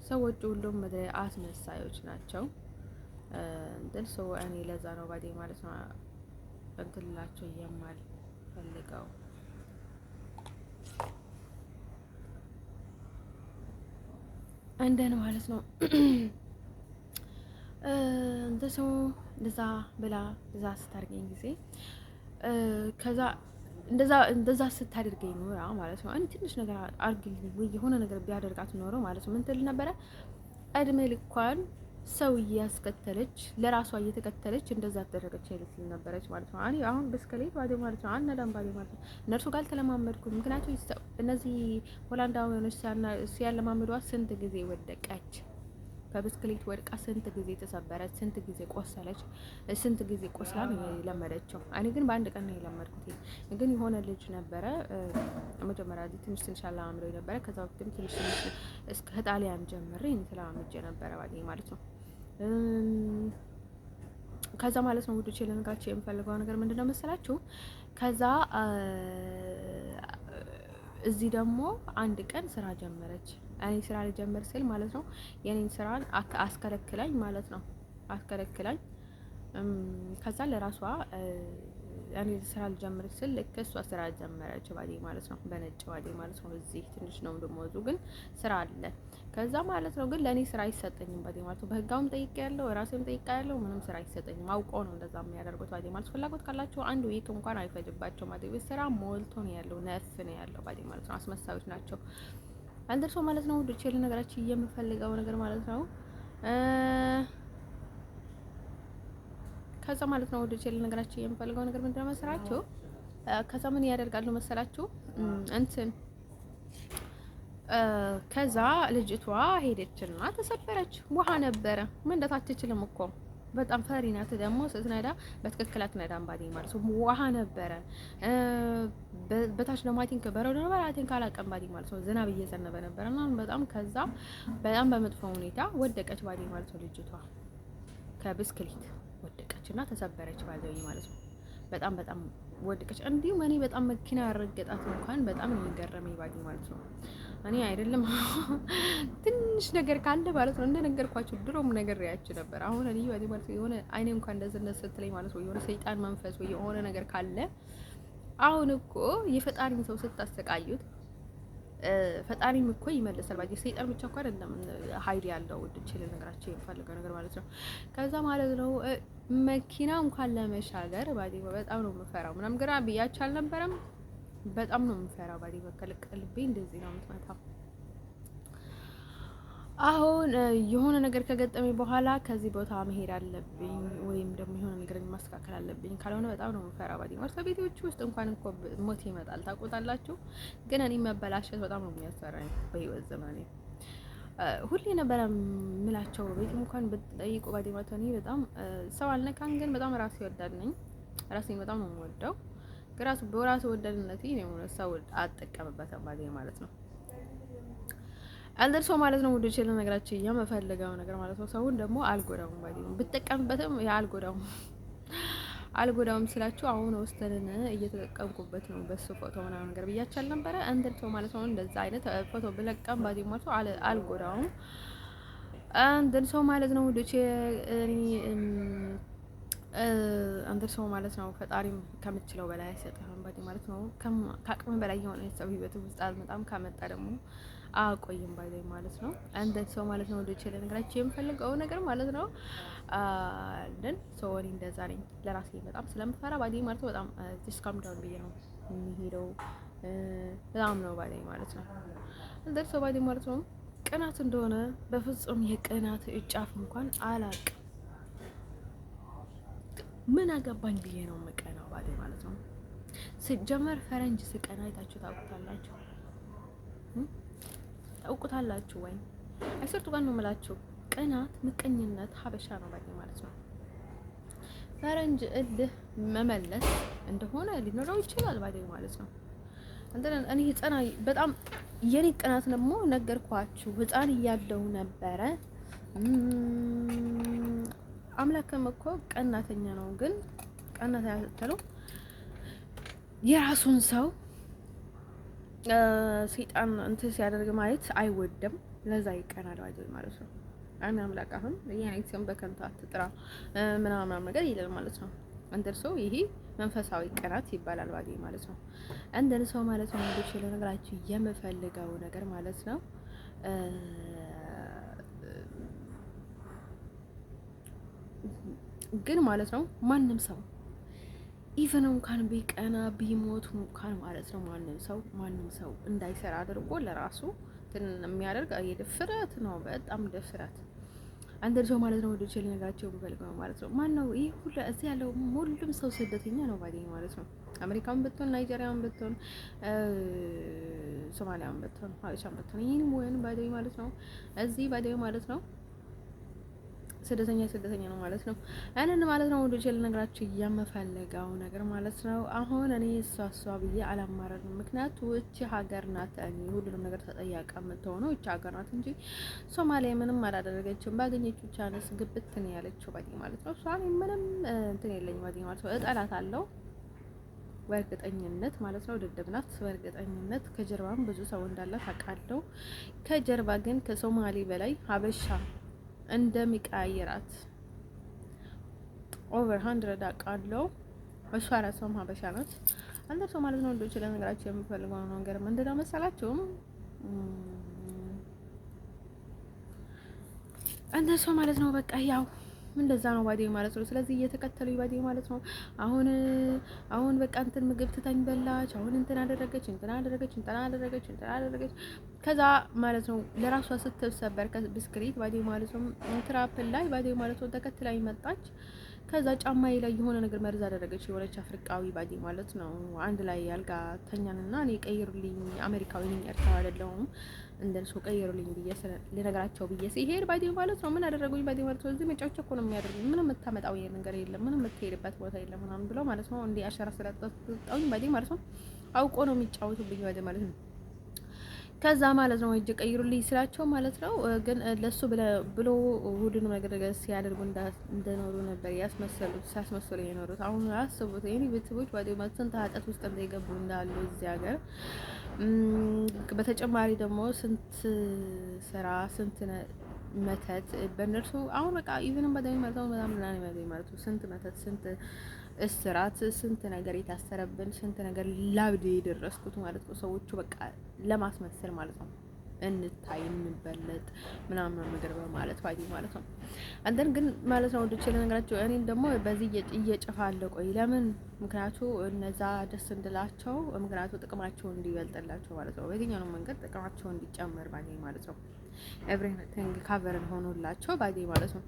ሰዎች ሁሉም ምድረ አስመሳዮች ናቸው። እንትን ሰው እኔ ለዛ ነው ባዴ ማለት ነው እንትላቸው የማልፈልገው እንደን ማለት ነው እንደ ሰው እንደዛ ብላ እዛ ስታርገኝ ጊዜ ከዛ እንደዛ ስታደርገኝ ኖራ ማለት ነው። እኔ ትንሽ ነገር አርግልኝ ወይ የሆነ ነገር ቢያደርጋት ኖሮ ማለት ነው ምን ትል ነበረ? እድሜ ልኳን ሰው እያስከተለች ለራሷ እየተከተለች እንደዛ አደረገች አይነት ነበረች ማለት ነው። እኔ አሁን ብስክሌት ባዴ ማለት ነው አልነዳም ባዴ ማለት ነው። እነርሱ ጋር አልተለማመድኩም። ምክንያቱም እነዚህ ሆላንዳውያኖች ሲያለማምዷት ስንት ጊዜ ወደቀች። በብስክሌት ወድቃ ስንት ጊዜ ተሰበረች፣ ስንት ጊዜ ቆሰለች፣ ስንት ጊዜ ቆስላ ነው የለመደችው። እኔ ግን በአንድ ቀን ነው የለመድኩት። ግን የሆነ ልጅ ነበረ መጀመሪያ ትንሽ ትንሽ አለማምደው ነበረ። ከዛ በፊትም ትንሽ ትንሽ እስከ ጣሊያን ጀምሬ እኔ ተለማምጄ ነበረ ባገኝ ማለት ነው። ከዛ ማለት ነው ውዶቼ ልነግራችሁ የምፈልገው ነገር ምንድነው መሰላችሁ? ከዛ እዚህ ደግሞ አንድ ቀን ስራ ጀመረች። እኔ ስራ ልጀምር ስል ማለት ነው የኔን ስራን አስከለክላኝ ማለት ነው አስከለክላኝ። ከዛ ለራሷ እኔ ስራ ልጀምር ስል ልክ እሷ ስራ ጀመረች ባዴ ማለት ነው፣ በነጭ ባዴ ማለት ነው። እዚህ ትንሽ ነው ደሞዙ ግን ስራ አለ። ከዛ ማለት ነው ግን ለእኔ ስራ አይሰጠኝም ባዴ ማለት ነው። በህጋውም ጠይቄያለሁ፣ ራሴም ጠይቄያለሁ። ምንም ስራ አይሰጠኝም። አውቀው ነው እንደዛ የሚያደርጉት ባዴ ማለት። ፍላጎት ካላቸው አንድ ዊክ እንኳን አይፈጅባቸው ባዴ። ስራ ሞልቶ ነው ያለው፣ ነፍ ነው ያለው ባዴ ማለት ነው። አስመሳዮች ናቸው። አንደርሶ ማለት ነው ውዶቼ ልነግራችሁ የምፈልገው ነገር ማለት ነው ከዛ ማለት ነው ወደ ቼል ነገራችሁ የምፈልገው ነገር ምንድነው መሰላችሁ? ከዛ ምን ያደርጋሉ መሰላችሁ? እንትን ከዛ ልጅቷ ሄደችና ተሰበረች። ውሃ ነበረ መንዳት አትችልም እኮ በጣም ፈሪ ናት። ደግሞ ስትነዳ በትክክል አትነዳም ባዴ ማለት ነው። ውሃ ነበረ በታች ደግሞ አይቲንክ በረዶ ነበር አይቲንክ አላቀም ባዴ ማለት ነው። ዝናብ እየዘነበ ነበር እና በጣም ከዛ በጣም በመጥፎ ሁኔታ ወደቀች ባዴ ማለት ነው። ልጅቷ ከብስክሌት ወደቀች እና ተሰበረች ባዴ ማለት ነው። በጣም በጣም ወደቀች። እንዲሁም እኔ በጣም መኪና ያረገጣት እንኳን በጣም ነው የሚገርመኝ ባዴ ማለት ነው። እኔ አይደለም ትንሽ ነገር ካለ ማለት ነው እንደነገርኳችሁ ድሮም ነገር ያያችሁ ነበር። አሁን እኔ ባዴ ማለት ነው የሆነ አይኔ እንኳን እንደዚህ ስትለኝ ማለት ነው የሆነ ሰይጣን መንፈስ ወይ የሆነ ነገር ካለ አሁን እኮ የፈጣሪን ሰው ስታሰቃዩት ፈጣሪም እኮ ይመልሳል ባዴ። ሰይጣን ብቻ እኮ አይደለም ኃይል ያለው ወድቼ ልነግራችሁ የምፈልገው ነገር ማለት ነው። ከዛ ማለት ነው መኪና እንኳን ለመሻገር ባዴ በጣም ነው የምፈራው። ምናምን ግራ ብያችሁ አልነበረም? በጣም ነው የምፈራው ባዴ። በከልቀልቤ እንደዚህ ነው የምትመታው። አሁን የሆነ ነገር ከገጠመኝ በኋላ ከዚህ ቦታ መሄድ አለብኝ ወይም ደግሞ የሆነ ነገር ማስተካከል አለብኝ። ካልሆነ በጣም ነው የምፈራው ባዴ። ማለት ቤቶች ውስጥ እንኳን እኮ ሞት ይመጣል ታውቁታላችሁ። ግን እኔ መበላሸት በጣም ነው የሚያስፈራኝ በህይወት ዘመኔ። ሁሌ ነበረ ምላቸው ቤት እንኳን ብትጠይቁ ባዴ ማለት ነው በጣም ሰው አልነካም፣ ግን በጣም ራሴ ወዳድ ነኝ። ራሴን በጣም ነው የምወደው። ግራስ በራሴ ወዳድነቴ ነው ሰው አጠቀምበታል ባዴ ማለት ነው። አልደርሶ ማለት ነው ወደ ቸለ ነገራችን የምፈልገው ነገር ማለት ነው። ሰውን ደግሞ አልጎዳውም ባዴ ነው ብትጠቀምበትም አልጎዳውም ስላችሁ አሁን ወስተን እየተጠቀምኩበት ነው በሱ ፎቶ ምናምን ነገር ብያቻል ነበረ። አንደርሶ ማለት ነው እንደዛ አይነት ፎቶ ብለቀም ባዴ ማለት ነው አልጎዳውም። አንደርሶ ማለት ነው ወደ አንደርሶ ማለት ነው ፈጣሪም ከምችለው በላይ አይሰጥህም ባዴ ማለት ነው። ከአቅም በላይ የሆነ ሰው ህይወት ውስጥ አልመጣም። ካመጣ ደግሞ አቆይም ባይ ማለት ነው። አንደን ሰው ማለት ነው ወደ ቸለ ነገራችሁ የምፈልገው ነገር ማለት ነው። አንደን ሰው ወሪ እንደዛ ነኝ ለራሴ በጣም ስለምፈራ ባይ ማለት ነው። በጣም ዲስካም ዳውን ብዬ ነው የሚሄደው። በጣም ነው ባይ ማለት ነው። አንደን ሰው ባይ ማለት ነው ቅናት እንደሆነ በፍጹም የቅናት እጫፍ እንኳን አላቅ። ምን አገባኝ ብዬ ነው መቀናው ባይ ማለት ነው። ሲጀመር ፈረንጅ ስቀና አይታችሁ ታውቁታላችሁ ወይ? አይሰርቱ ጋር ነው የምላችሁ። ቅናት፣ ምቀኝነት ሀበሻ ነው ባይ ማለት ነው። ፈረንጅ እልህ መመለስ እንደሆነ ሊኖረው ይችላል ባይ ማለት ነው። እኔ ህፃን በጣም የኔ ቅናት ደግሞ ነገርኳችሁ ህፃን እያለሁ ነበረ። አምላክም እኮ ቀናተኛ ነው። ግን ቀናተኛ ያተለው የራሱን ሰው ሰይጣን እንትን ሲያደርግ ማየት አይወድም። ለዛ ይቀናል ማለት ነው። አሜን አምላክ አሁን የኔክሰም በከንቱ አትጥራ ምናምን ነገር ይላል ማለት ነው። እንደርሶ ይሄ መንፈሳዊ ቅናት ይባላል ባዲ ማለት ነው። እንደርሶ ማለት ነው። ወንዶች ለነገራችሁ የምፈልገው ነገር ማለት ነው ግን ማለት ነው ማንም ሰው ኢቨን እንኳን ቢቀና ቢሞት እንኳን ማለት ነው ማንም ሰው እንዳይሰራ አድርጎ ለራሱ የሚያደርግ የድፍረት ነው። በጣም ድፍረት አንድ ሰው ማለት ነው። ወደ ቸል ነገራቸው ፈልገው ማለት ነው። ማን ነው ይሄ ሁሉ እዚህ ያለው? ሁሉም ሰው ስደተኛ ነው ባዲኝ ማለት ነው። አሜሪካን ብትሆን፣ ናይጄሪያን ብትሆን፣ ሶማሊያን ብትሆን፣ ሀበሻን ብትሆን ይሄን ወይን ባዲኝ ማለት ነው። እዚህ ባዲኝ ማለት ነው ስደተኛ ነው ማለት ነው። እኔን ማለት ነው ወደ ጀል ነገራችሁ የምፈልገው ነገር ማለት ነው። አሁን እኔ እሷ ብዬ አላማረርም። ምክንያቱ እቺ ሀገር ናት። እኔ ሁሉንም ነገር ተጠያቂ የምትሆነው እቺ ሀገር ናት እንጂ ሶማሊያ ምንም አላደረገችም። ባገኘችው ቻንስ ግብት ነው ያለችው ባዲ ማለት ነው። እሷ ምንም እንትን የለኝም ባዲ ማለት ነው። እጠላታለሁ በእርግጠኝነት ማለት ነው። ደደብ ናት በእርግጠኝነት። ከጀርባም ብዙ ሰው እንዳላት አውቃለሁ። ከጀርባ ግን ከሶማሌ በላይ ሀበሻ እንደሚቀያየራት ኦቨር 100 አውቃለሁ። እሷ ራሷም ሀበሻ ናት። አንተ ሰው ማለት ነው ወንዶች ለነገራቸው የምፈልገው ነገር ምንድን ነው መሰላችሁ? አንተ ሰው ማለት ነው በቃ ያው እንደዛ ነው ባዴ ማለት ነው። ስለዚህ እየተከተሉ ባዴ ማለት ነው። አሁን በቃ እንትን ምግብ ትታኝ በላች፣ አሁን እንትን አደረገች። ከዛ ማለት ነው ለራሷ ስትሰበር ከብስክሌት ባዴ ማለት ነው ትራፕል ላይ ባዴ ማለት ነው ተከትላኝ መጣች። ከዛ ጫማዬ ላይ የሆነ ነገር መርዝ አደረገች። የሆነች አፍሪካዊ ባዲ ማለት ነው። አንድ ላይ አልጋ ተኛንና እኔ ቀይሩልኝ፣ አሜሪካዊ ነኝ ኤርትራዊ አይደለሁም፣ እንደርሶ ቀይሩልኝ ብዬ ለነገራቸው ብዬ ሲሄድ ባዲ ማለት ነው ምን አደረጉኝ? ባዲ ማለት ነው እዚህ መጫወቻ እኮ ነው የሚያደርጉኝ፣ ምንም የምታመጣው ነገር የለም፣ ምንም የምትሄድበት ቦታ የለም ምናምን ብለው ማለት ነው እንዲህ አሸራ ስለጠጣሁኝ ባዲ ማለት ነው አውቆ ነው የሚጫወቱብኝ ባዲ ማለት ነው። ከዛ ማለት ነው እጅ ቀይሩልኝ ስላቸው ማለት ነው ግን ለሱ ብሎ ሁሉንም ነገር ሲያደርጉ እንደኖሩ ነበር ሲያስመስሉ የኖሩት። አሁን አስቡት የኔ ቤተሰቦች ባዲው ስንት ኃጢአት ውስጥ እንደገቡ እንዳሉ እዚህ ሀገር። በተጨማሪ ደግሞ ስንት ስራ ስንት መተት በእነርሱ አሁን በቃ ኢቭንም ባዲው ማለት ነው በጣም ማለት ነው ስንት መተት ስንት እስራት ስንት ነገር የታሰረብን ስንት ነገር ላብድ የደረስኩት ማለት ነው። ሰዎቹ በቃ ለማስመሰል ማለት ነው እንታይ እንበለጥ ምናምን ነገር በማለት ባዲ ማለት ነው። አንተን ግን ማለት ነው ወደ ቸለ ነገራቸው እኔን ደግሞ በዚህ እየጨፋለሁ ቆይ ለምን? ምክንያቱ እነዛ ደስ እንድላቸው ምክንያቱ ጥቅማቸው እንዲበልጥላቸው ማለት ነው። በየትኛውም መንገድ ጥቅማቸው እንዲጨመር ባዲ ማለት ነው። ኤቭሪቲንግ ካቨርን ሆኖላቸው ባዲ ማለት ነው።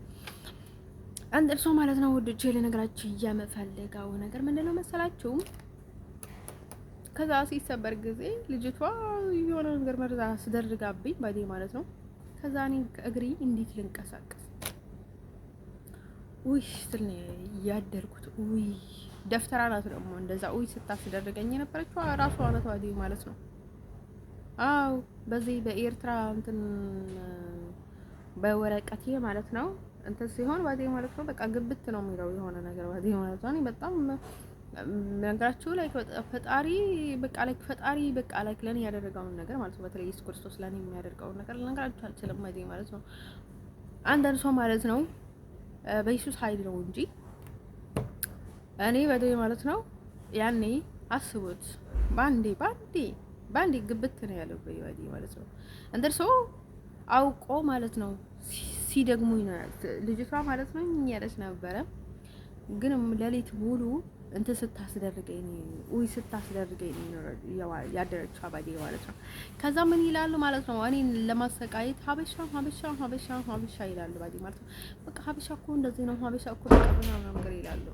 አንድ እርሶ ማለት ነው ወደ ጀለ ነገራችሁ እያመፈልጋው ነገር ምንድነው መሰላችሁ? ከዛ ሲሰበር ጊዜ ልጅቷ የሆነ ነገር መርዛ ስደርጋብኝ ባዲ ማለት ነው። ከዛ እኔ እግሪ እንዴት ልንቀሳቀስ ውይ ስል ያደርኩት ውይ ደፍተራ ናት ደግሞ እንደዛ ውይ ስታስደርገኝ የነበረችው ራሷ ናት ባዲ ማለት ነው። አው በዚህ በኤርትራ እንትን በወረቀት ማለት ነው እንትን ሲሆን ባዲ ማለት ነው በቃ ግብት ነው የሚለው የሆነ ነገር ባዲ ማለት ነው። በጣም ነገራችሁ ላይ ፈጣሪ በቃ ላይ ለኔ ያደረገውን ነገር ማለት ነው በተለይ ኢየሱስ ክርስቶስ ለኔ የሚያደርገውን ነገር ልነግራችሁ አልችልም ባዲ ማለት ነው። አንዳንድ ሰው ማለት ነው በኢየሱስ ኃይል ነው እንጂ እኔ ባዲ ማለት ነው ያኔ አስቡት ባንዴ ግብት ነው ያለው ባዲ ማለት ነው። እንደር ሰው አውቆ ማለት ነው ሲደግሙኝ ነው ልጅቷ ማለት ነው ያለች ነበረ። ግን ለሊት ሙሉ እንት ስታስደርገኝ ነው ያደረችው አባዴ ማለት ነው። ከዛ ምን ይላሉ ማለት ነው እኔን ለማሰቃየት ሀበሻ ይላሉ ባዲ ማለት ነው። በቃ ሀበሻ እኮ እንደዚህ ነው ሀበሻ እኮ ምናምን ነገር ይላሉ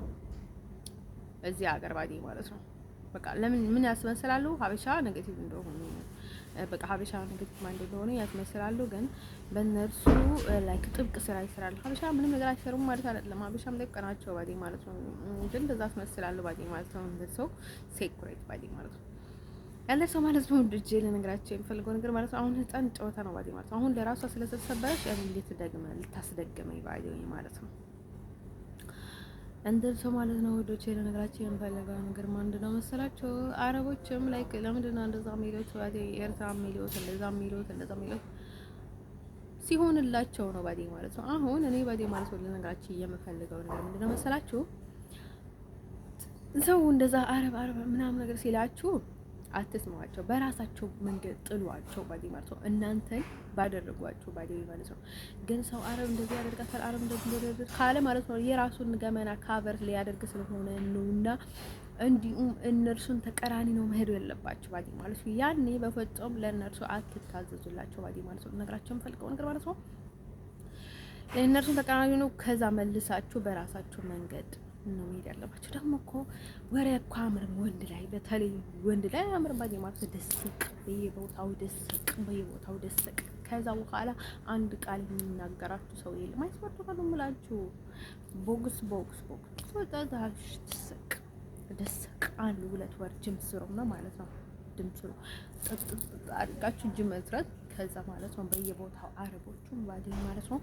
እዚህ ሀገር ባዲ ማለት ነው። በቃ ለምን ምን ያስመስላሉ ሀበሻ ኔጌቲቭ እንደሆነ በቃ ሀበሻ ኔጌቲቭ ማይንድ እንደሆነ ያስመስላሉ። ግን በእነርሱ ላይክ ጥብቅ ስራ ይሰራሉ። ሀበሻ ምንም ነገር አይሰሩም ማለት አይደለም። ሀበሻም ላይ ቀናቸው ባዲ ማለት ነው። ግን እንደዛ ያስመስላሉ ባዲ ማለት ነው። እንደሰው ሴኩሬት ባዲ ማለት ነው ያለ ሰው ማለት ነው። ልጅ ለነገራቸው የሚፈልገው ነገር ማለት ነው። አሁን ህፃን ጨዋታ ነው ባዲ ማለት ነው። አሁን ለራሷ ስለተሰበረች ልታስደግመኝ ባዲ ማለት ነው። እንደም ሰው ማለት ነው ወዶቼ ለነገራቸው የምፈልገው ነገር ምንድነው መሰላችሁ? አረቦችም ላይክ ለምንድነው እንደዛ የሚሉት ባዲ ኤርትራ የሚሉት እንደዛ የሚሉት ሲሆንላቸው ነው ባዲ ማለት ነው። አሁን እኔ ባዲ ማለት ነው ለነገራቸው የምፈልገው ነገር ምንድነው መሰላችሁ? ሰው እንደዛ አረብ ምናምን ነገር ሲላችሁ አትስማዋቸው። በራሳቸው መንገድ ጥሏቸው ባዲ ማለት ነው። እናንተን ባደረጓቸው ባዲ ማለት ነው። ግን ሰው አረብ እንደዚህ ያደርጋታል አረብ እንደዚህ ካለ ማለት ነው የራሱን ገመና ካቨር ሊያደርግ ስለሆነ ነውና እንዲሁም እነርሱን ተቀራኒ ነው መሄድ ያለባቸው ባዲ ማለት ነው። ያኔ በፈጾም ለእነርሱ አትታዘዙላቸው ባዲ ማለት ነው። ነገራቸውን ፈልገው ነገር ማለት ነው። ለእነርሱን ተቀራኒ ነው። ከዛ መልሳችሁ በራሳችሁ መንገድ ነው መሄድ ያለባቸው። ደግሞ እኮ ወሬ እኮ አምርም ወንድ ላይ በተለይ ወንድ ላይ አምርም ባዲ ማለት ደስቅ በየቦታው ደስቅ። ከዛ በኋላ አንድ ቃል የሚናገራችሁ ሰው የለም። አይስወርዱ ምላችሁ ቦክስ ወጣታሽ ደስቅ አንድ 2 ወር ጅም ስሩ ነው ማለት ነው። ድምጽሩ ጥጥ አድርጋችሁ ጅም መስራት ከዛ ማለት ነው። በየቦታው አረቦቹም ባዲ ማለት ነው።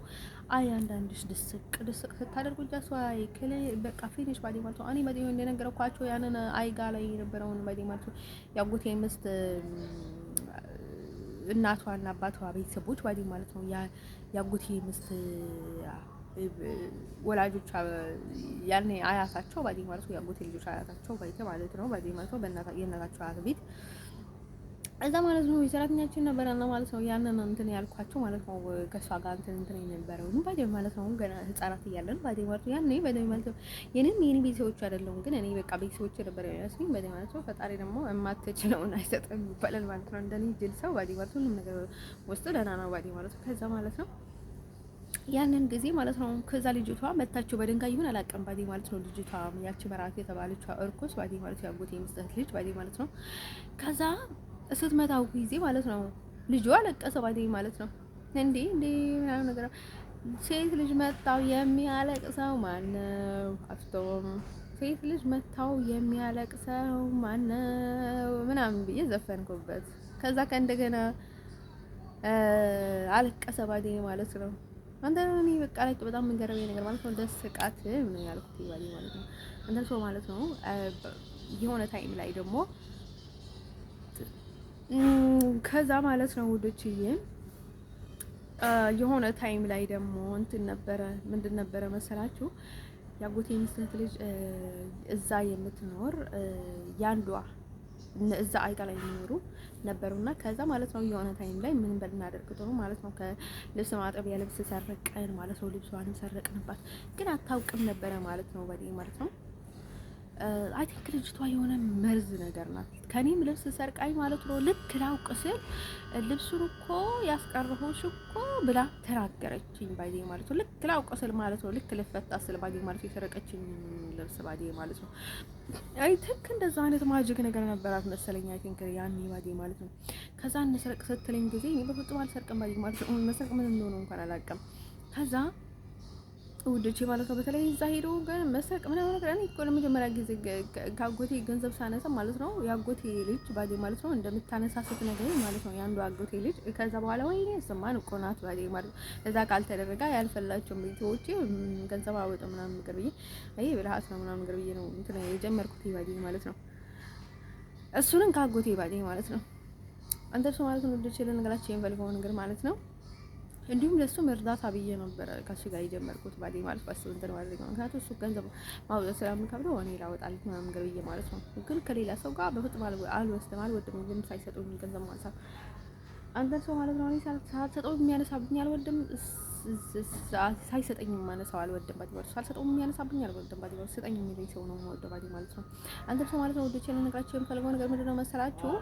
አይ አንዳንድሽ ድስቅ ስታደርጉ ጃስዋይ ከለ በቃ ፊኒሽ ባዲ ማለት ነው። እኔ ባዲ እንደነገርኳቸው ያንን አይጋ ላይ የነበረውን ባዲ ማለት ነው ያጎቴ ምስት እናቷና አባቷ ቤተሰቦች ባዲ ማለት ነው ያጎቴ ምስት ወላጆች ያኔ አያታቸው ባዲ ማለት ነው ያጎቴ ልጆች አያታቸው ባይተ ማለት ነው ባዲ ማለት ነው የእናታቸው አያት ቤት እዛ ማለት ነው የሰራተኛችን ነበርና ማለት ነው ያንን እንትን ያልኳቸው ማለት ነው ከሷ ጋር እንትን የነበረው ባዲ ማለት ነው ገና ህፃናት እያለን ባዲ ማለት ነው ያኔ ባዲ ማለት ነው የኔ ቤተሰቦች አይደለም ግን እኔ በቃ ቤተሰቦች ነበር ያስኝ ባዲ ማለት ነው ፈጣሪ ደግሞ የማትችለውን አይሰጥም ይባላል ማለት ነው። እንደኔ ጅል ሰው ባዲ ማለት ነው ነገር ወስጥ ደህና ነው ባዲ ማለት ነው። ከዛ ማለት ነው ያንን ጊዜ ማለት ነው ከዛ ልጅቷ መታችሁ በድንጋይ ይሁን አላቀም ባዲ ማለት ነው ልጅቷ ያቺ መራት የተባለችው እርኩስ ባዲ ማለት ነው ያጎቴ ምስት ልጅ ባዲ ማለት ነው ከዛ ስትመታው ጊዜ ማለት ነው ልጇ አለቀሰ ባዲ ማለት ነው። እንዴ ምናምን ነገር ሴት ልጅ መታው የሚያለቅሰው ማነው? አፍቶም ሴት ልጅ መታው የሚያለቅሰው ማነው? ምናምን ብዬ ዘፈንኩበት። ከዛ ከእንደገና አለቀሰ ባዲ ማለት ነው። አንተ እኔ በቃ ላይ በጣም መንገረኝ ነገር ማለት ነው ደስቃት ምን ያልኩት ባዲ ማለት ነው። አንተ ሰው ማለት ነው የሆነ ታይም ላይ ደግሞ ከዛ ማለት ነው ውዶችዬ የሆነ ታይም ላይ ደግሞ እንትን ነበረ ምንድን ነበረ መሰላችሁ ያጎቴ ሚስት ልጅ እዛ የምትኖር ያንዷ እዛ አይጋ ላይ የሚኖሩ ነበሩና ከዛ ማለት ነው የሆነ ታይም ላይ ምን በልናደርግ ጥሩ ማለት ነው ከልብስ ማጠቢያ ልብስ ሰረቀን ማለት ነው ልብሷንም ሰረቅንባት ግን አታውቅም ነበረ ማለት ነው ባዲ ማለት ነው። አይ ቲንክ ልጅቷ የሆነ መርዝ ነገር ናት። ከኔም ልብስ ሰርቃይ ማለት ነው ልክ ላውቅ ስል ልብሱን እኮ ያስቀረሁሽ እኮ ብላ ተናገረችኝ ባዲ ማለት ነው። ልክ ላውቅ ስል ማለት ነው ልክ ልፈታ ስል ባዲ ማለት የሰረቀችኝ ልብስ ባዲ ማለት ነው። አይ ቲንክ እንደዛ አይነት ማጂክ ነገር ነበራት መሰለኝ አይ ቲንክ ያኔ ባዲ ማለት ነው። ከዛ እንሰርቅ ስትለኝ ጊዜ እኔ በፍጹም አልሰርቅም ባዲ ማለት ነው። መሰርቅ ምን እንደሆነ እንኳን አላውቅም። ከዛ ውዶቼ ማለት ነው በተለይ እዛ ሄዶ ግን መስረቅ ምናምን ነገር እኔ እኮ ለመጀመሪያ ጊዜ ከአጎቴ ገንዘብ ሳነሳ ማለት ነው የአጎቴ ልጅ ባዲ ማለት ነው እንደምታነሳ ስትነግረኝ ማለት ነው ያንዱ አጎቴ ልጅ ከዛ በኋላ ወይኔ ስማን እኮ ናት ባዲ ማለት ነው እዛ ካልተደረጋ ያልፈላቸው ቤቶቼ ገንዘብ አወጣ ምናምን ነገር ብዬ አይ ብልሃት ነው ምናምን ነገር ብዬ ነው እንትን የጀመርኩት ባዲ ማለት ነው። እሱንም ከአጎቴ ባዲ ማለት ነው አንተ ሰው ማለት ነው ውዶቼ ለነገራችን የፈልገው ነገር ማለት ነው እንዲሁም ለሱም እርዳታ ብዬ ነበር ከሱ ጋር የጀመርኩት ባዲ ማለት ነው እንትን ማለት ነው። ምክንያቱም እሱ ገንዘብ ማውጣት ስለምከብደው እኔ ላወጣልኝ ምናምን ነገር ብዬ ማለት ነው። ግን ከሌላ ሰው ጋር በፍጹም አልወስድም ግን ሳይሰጡኝ ገንዘብ ማንሳት አንተ ሰው ማለት ነው። እኔ ሳልሰጠው የሚያነሳብኝ አልወድም ሳይሰጠኝ ማነሳው አልወድም ባዲ ማለት ሳልሰጠው የሚያነሳብኝ አልወድም ባዲ ማለት ሰጠኝ የሚለኝ ሰው ነው የምወደው ባዲ ማለት ነው። አንተ ሰው ማለት ነው ወዶቼ ለነገራችሁ የምፈልገው ነገር ምንድነው መሰላችሁ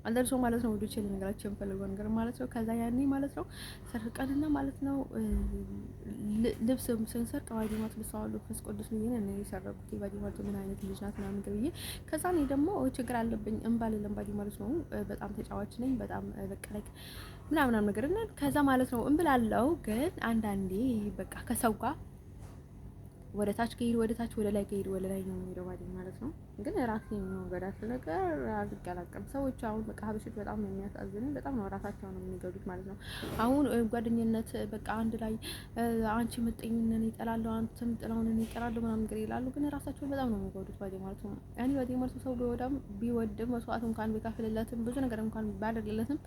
አንደርሶ ማለት ነው ወዶቼ ለነገራችሁ የምፈልገው ነገር ማለት ነው። ከዛ ያኔ ማለት ነው ሰርቀንና ማለት ነው ልብስ ስንሰርቅ ባዲ ማለት ነው ፈስ ቅዱስ ነው እኔ የሰረኩት ባዲ ማለት ምን አይነት ልጅ ናት ምናምን ግብዬ ከዛ እኔ ደግሞ ችግር አለብኝ እንባልለም ባዲ ማለት ነው በጣም ተጫዋች ነኝ በጣም በቃ ላይ ምናምን ነገር እና ከዛ ማለት ነው እንብላለው ግን አንዳንዴ በቃ ከሰው ጋር ወደ ታች ከሄድ ወደ ታች ወደ ላይ ከሄድ ወደ ላይ ነው የሚሄደው ባዲ ማለት ነው። ግን ራሴን ነው ገዳት ነገር አልቀላቀም ሰዎች አሁን በቃ ሀበሾች በጣም ነው የሚያሳዝኑኝ በጣም ነው ራሳቸው ነው የሚገዱት ማለት ነው። አሁን ጓደኝነት በቃ አንድ ላይ አንቺ ምጥኝነን ይጠላሉ አንተ ምጥላውን ይጠላሉ ምናምን ነገር ይላሉ ግን ራሳቸውን በጣም ነው የሚጎዱት ባዲ ማለት ነው። ያኔ ባዲ ማለት ሰው ቢወድም መስዋዕት እንኳን ቢከፍልለትም ብዙ ነገር እንኳን ባደርግለትም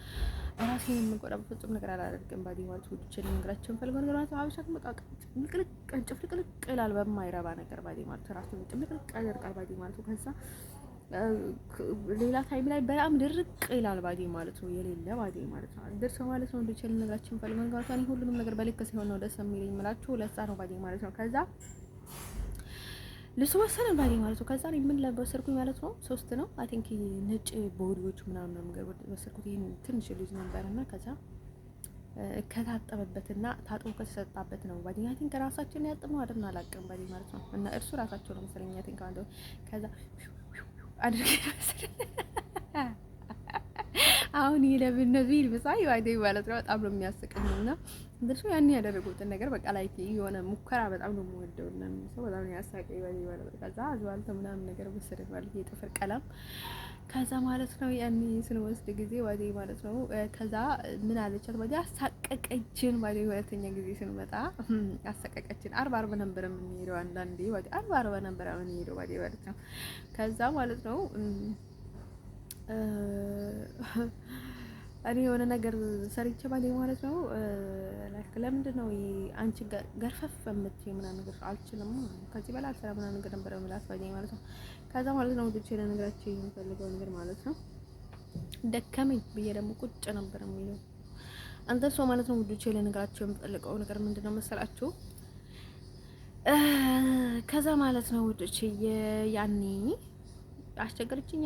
ራሴን የምጎዳው ፍጹም ነገር አላደርግም ባዲ ማለት ነው። ወጥቼ ነገራችን ፈልገው ነገር ማለት ሀበሻ በቃ ቅልቅል ጭፍልቅልቅ ይላል በማይረባ ነገር ባዲ ማለት ራሱ ጥምጥም ያደርቃል ባዲ ማለት ነው። ከዛ ሌላ ታይም ላይ በጣም ድርቅ ይላል ባዲ ማለት ነው። የሌለ ባዲ ማለት ነው። ደርሶ ማለት ነው እንደቻለ ነገራችን ፈልገን ጋር ሁሉንም ነገር በልክ ሲሆን ነው ደስ የሚለኝ የምላችሁ ለዛ ነው ባዲ ማለት ነው። ከዛ ልብስ ወሰነ ባዲ ማለት ነው። ከዛ ምን ለበሰርኩኝ ማለት ነው 3 ነው አይ ቲንክ ነጭ ቦዲዎች ምናምን ነገር ወሰድኩት። ይሄን ትንሽ ልጅ ነበርና ከዛ ከታጠበበትና ታጥቦ ከተሰጣበት ነው ባዲ አይ ቲንክ ራሳችን ያጥነው አይደል አላውቅም ባዲ ማለት ነው። እና እርሱ ራሳቸው ነው መሰለኝ አይ ቲንክ አንዱ ከዛ አድርጌ አሁን ይለብን ነቢል ብሳይ ባዲ ማለት ነው። በጣም ነው የሚያስቀኝና እንደሱ ያን ያደረጉትን ነገር በቃ ላይክ የሆነ ሙከራ በጣም ነው የምወደው እና ሰው በጣም ነው ያሳቀኝ ባዲ ማለት ነው። ከዛ አዝባልተ ምናምን ነገር ወሰደ ማለት የጥፍር ቀለም ከዛ ማለት ነው ያኔ ስንወስድ ጊዜ ባዲ ማለት ነው። ከዛ ምን አለቻት ባዲ አሳቀቀችን ባዲ ሁለተኛ ጊዜ ስንመጣ አሳቀቀችን። 40 ነበር የምንሄደው አንዳንዴ ባዲ 40 ነበር የምንሄደው ባዲ ማለት ነው። ከዛ ማለት ነው እኔ የሆነ ነገር ሰርቼ ባዲ ማለት ነው ላይክ ለምንድን ነው አንቺ ገርፈፍ የምትይ ምናምን ነገር አልችልም ከዚህ በላይ አልሰራ ምናምን ነገር ነበር የምላት ባዲ ማለት ነው። ከዛ ማለት ነው ወጥቼ ለነገራችሁ የምፈልገው ነገር ማለት ነው ደከመኝ ብዬ ደግሞ ቁጭ ነበር የሚለው አንተ ሰው ማለት ነው ወጥቼ ለነገራችሁ የምፈልገው ነገር ምንድነው መሰላችሁ? ከዛ ማለት ነው ወጥቼ ያኔ አስቸገረችኝ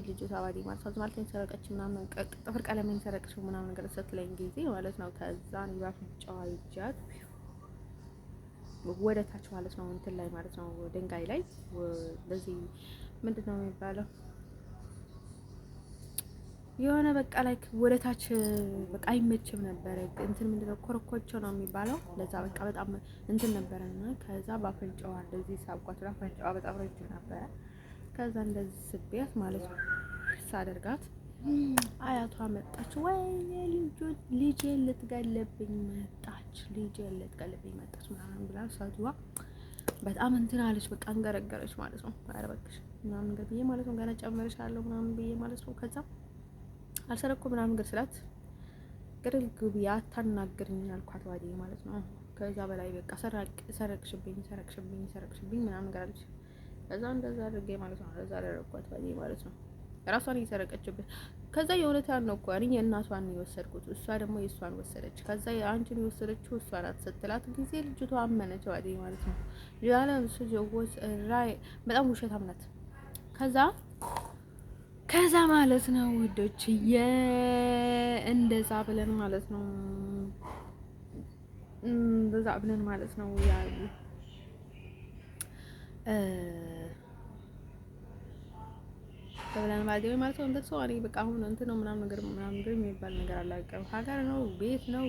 ልጅ ታባዲ ማለት ነው ማለት ተሰረቀች ምናምን ጥፍር ቀለሜን ሰረቀችው ምናምን ነገር ስትለኝ ጊዜ ማለት ነው። ከዛ ነው ያፍጫው አይጃት ወደ ታች ማለት ነው እንትን ላይ ማለት ነው ድንጋይ ላይ በዚህ ምንድነው የሚባለው የሆነ በቃ ላይክ ወደ ታች በቃ አይመችም ነበር እንትን ምንድነው ኮረኮቾ ነው የሚባለው ለዛ በቃ በጣም እንትን ነበርና ከዛ ባፍንጫዋ እንደዚህ ሳብቋት አፍንጫዋ በጣም ረጅም ነበር። ከዛ እንደዚህ ስቤት ማለት ነው ሳደርጋት አያቷ መጣች። ወይኔ ልጄ ልትገለብኝ መጣች ምናምን ብላ ሳትዋ በጣም እንትን አለች በቃ አንገረገረች ማለት ነው። ኧረ እባክሽ ምናምን ነገር ብዬ ማለት ነው ገና ጨምርሻለሁ ምናምን ብዬ ማለት ነው። ከዛ አልሰረኩም ምናምን ነገር ስላት ግርል ግቢ አታናግሪኝ አልኳት ባዲ ማለት ነው። ከዛ በላይ በቃ ሰረቅሽብኝ ምናምን ነገር አለች። ከዛ እንደዛ አድርጌ ማለት ነው እንደዛ አደረኳት ባዲ ማለት ነው። ራሷን እየሰረቀችብኝ ከዛ የእውነታን ነው እኮ እኔ እናቷን የወሰድኩት እሷ ደግሞ የእሷን ወሰደች። ከዛ አንቺን የወሰደችው እሷ ናት ስትላት ጊዜ ልጅቷ አመነች ባዲ ማለት ነው። ያለም ስጆስ ራይ በጣም ውሸታም ናት። ከዛ ማለት ነው ወዶች እንደዛ ብለን ማለት ነው ያሉ ተብለን ማለት ነው እንደሱ እኔ በቃ አሁን እንትን ነው ምናምን ነገር የሚባል ነገር አላውቅም። ሀገር ነው ቤት ነው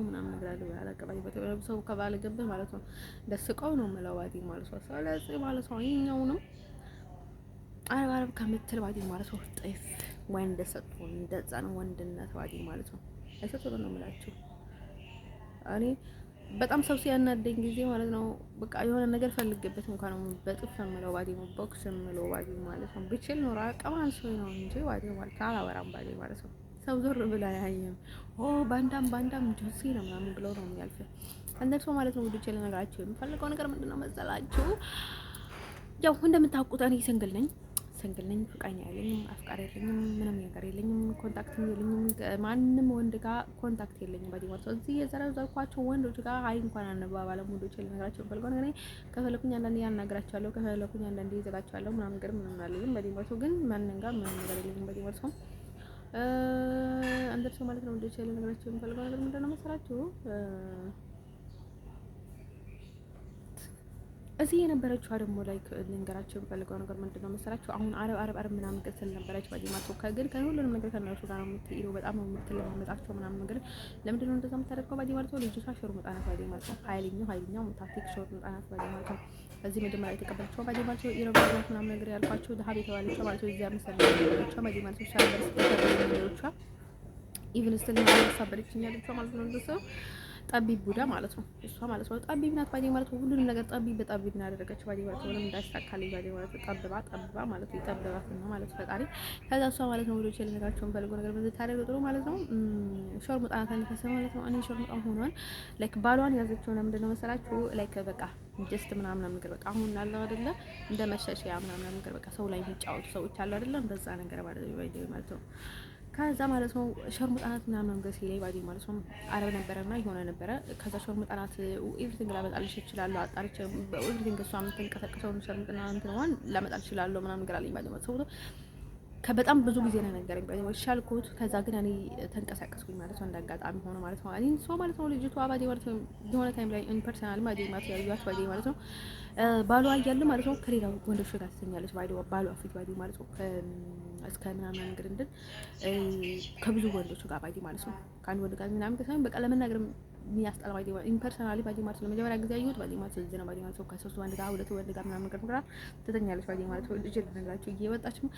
ምናምን ነገር አላውቅም። ሰው ከባለገብህ ማለት ነው ደስቀው ነው የምለው ባዲ ማለት ነው። ስለዚህ ማለት ነው ይኸኛው ነው አረብ ከምትል ባዲ ማለት ነው ጥፍ ወንድ ሰጥቶ እንደዛ ነው ወንድነት ባዲ ማለት ነው አይሰጥም ነው የምላችሁ። እኔ በጣም ሰው ሲያናደኝ ጊዜ ማለት ነው በቃ የሆነ ነገር ፈልግበት እንኳን ነው በጥፍ የምለው ባዲ ነው ቦክስ የምለው ባዲ ማለት ነው። ብችል ኖር አቀማን ሰው ነው እንጂ ባዲ ማለት አላወራም ባዲ ማለት ነው። ሰው ዞር ብላ ያየም ባንዳም ጆሲ ነው ምናምን ብለው ነው የሚያልፍ እንደሱ ማለት ነው። ወዲቼ ለነገራችሁ የምፈልገው ነገር ምንድነው መሰላችሁ? ያው እንደምታውቁት እኔ ሲንግል ነኝ ፍቃኛ የለኝም፣ አፍቃሪ የለኝም፣ ምንም ነገር የለኝም፣ ኮንታክት የለኝም፣ ማንም ወንድ ጋር ኮንታክት የለኝም ባዲ ማለት ነው። እዚህ የዘረዘርኳቸው ወንዶች ጋር አይ እንኳን አንባባለም ወንዶች ለነገራቸው ፈልገው ነገር ከፈለኩኝ አንዳንዴ ያናግራቸዋለሁ፣ ከፈለኩኝ አንዳንዴ ይዘጋቸዋለሁ ምናምን ነገር ምንም አለኝ ባዲ ማለት ነው። ግን ማንንም ጋር ምንም ነገር የለኝም ባዲ ማለት ነው። እንደሱ ማለት ነው ወንዶች ለነገራቸው ፈልገው ነገር ምንድነው መሰላችሁ? እዚህ የነበረችው ደግሞ ላይ ልንገራችሁ የምፈልገው ነገር ምንድነው መሰላችሁ? አሁን አረብ ምናምን ቅስል ነበረች ባዲ ማለት ነው። ከግን ከሁሉንም ነገር ከነሱ ጋር ነው የምትሄደው። በጣም ነው የምትለማመጣቸው ምናምን ነገር። ለምንድነው እንደዛ የምታደርገው ባዲ ማለት ነው? ልጅቷ ሾር መጣናት ባዲ ማለት ነው። ኃይለኛው ታክቲክ ሾር መጣናት ባዲ ማለት ነው። እዚህ መጀመሪያ የተቀበለችው ባዲ ማለት ነው ኢሮቢያት ምናምን ነገር ያልኳችሁ ደሃ የተባለችው ማለት ነው። እዚያ መሰለችው ባዲ ማለት ነው። ሻለርስ ተሰበረችው ኢቭን ስትል ማለት ሳበረችኝ ያለችው ማለት ነው። እንደሱ ጠቢብ ቡዳ ማለት ነው እሷ ማለት ነው። ጠቢብ ናት ባዴ ማለት ነው። ሁሉንም ነገር ጠቢብ በጠቢብ ነው ያደረገችው ባዴ ማለት ነው። ምንም እንዳይሳካልኝ ባዴ ማለት ነው። ጠብባ ማለት ነው። ይጠብባት ነው ማለት ፈጣሪ። ከዛ እሷ ማለት ነው ወደ ቸል ነገራቸውን ፈልጎ ነገር በዚህ ታደርገው ጥሩ ማለት ነው። ሾርም ጣናታን ከሰማ ማለት ነው። እኔ ሾርም ጣን ሆኗል ላይክ ባሏን ያዘችው ለምንድን ነው መሰላችሁ? ላይክ በቃ ጀስት ምናምን ነገር በቃ አሁን አለው አይደለ እንደ መሸሽያ ምናምን ነገር በቃ ሰው ላይ የሚጫወቱ ሰዎች አሉ አይደለ እንደዛ ነገር ማለት ነው። ከዛ ማለት ነው ሸርሙጣናት ምናምን ነገር ሲለኝ ባዲ ማለት ነው አረብ ነበረና የሆነ ነበረ። ከዛ ሸርሙጣናት ኤቭሪቲንግ ላመጣልሽ እችላለሁ አጣርቼ ኤቭሪቲንግ እሷ የምትንቀሳቀሰውን ሸርሙጣና እንትንዋን ላመጣልሽ እችላለሁ ምናምን ነገር አለኝ ባዲ ማለት ነው። ከበጣም ብዙ ጊዜ ነው ነገረኝ ባዲ ማለት ሻልኩት። ከዛ ግን እኔ ተንቀሳቀስኩኝ ማለት ነው እንዳጋጣሚ ሆነ ማለት ነው። እኔ ሰው ማለት ነው ልጅቷ ባዲ ማለት ነው የሆነ ታይም ላይ ኢን ፐርሰናል ባዲ ማለት ያዩት ባዲ ማለት ነው ባሏ እያለ ማለት ነው ከሌላ ወንዶች ጋር ትተኛለች ባሏ ፊት ባዲ ማለት ነው እስከ ምናምን ነገር እንድን ከብዙ ወንዶች ጋር ባዲ ማለት ነው ከአንድ ወንድ ጋር ምናምን ከሳይሆን በቃ ለመናገር የሚያስጠላ ባዲ ማለት ኢምፐርሰናሊ ባዲ ማለት ነው። ለመጀመሪያ ጊዜ ያየሁት ባዲ ማለት እዚህ ነው ባዲ ማለት ነው። ከሶስት ወንድ ጋር ሁለት ወንድ ጋር ምናምን ነገር ትተኛለች ባዲ ማለት ነው። ልጅ ነገራችሁ እየወጣችም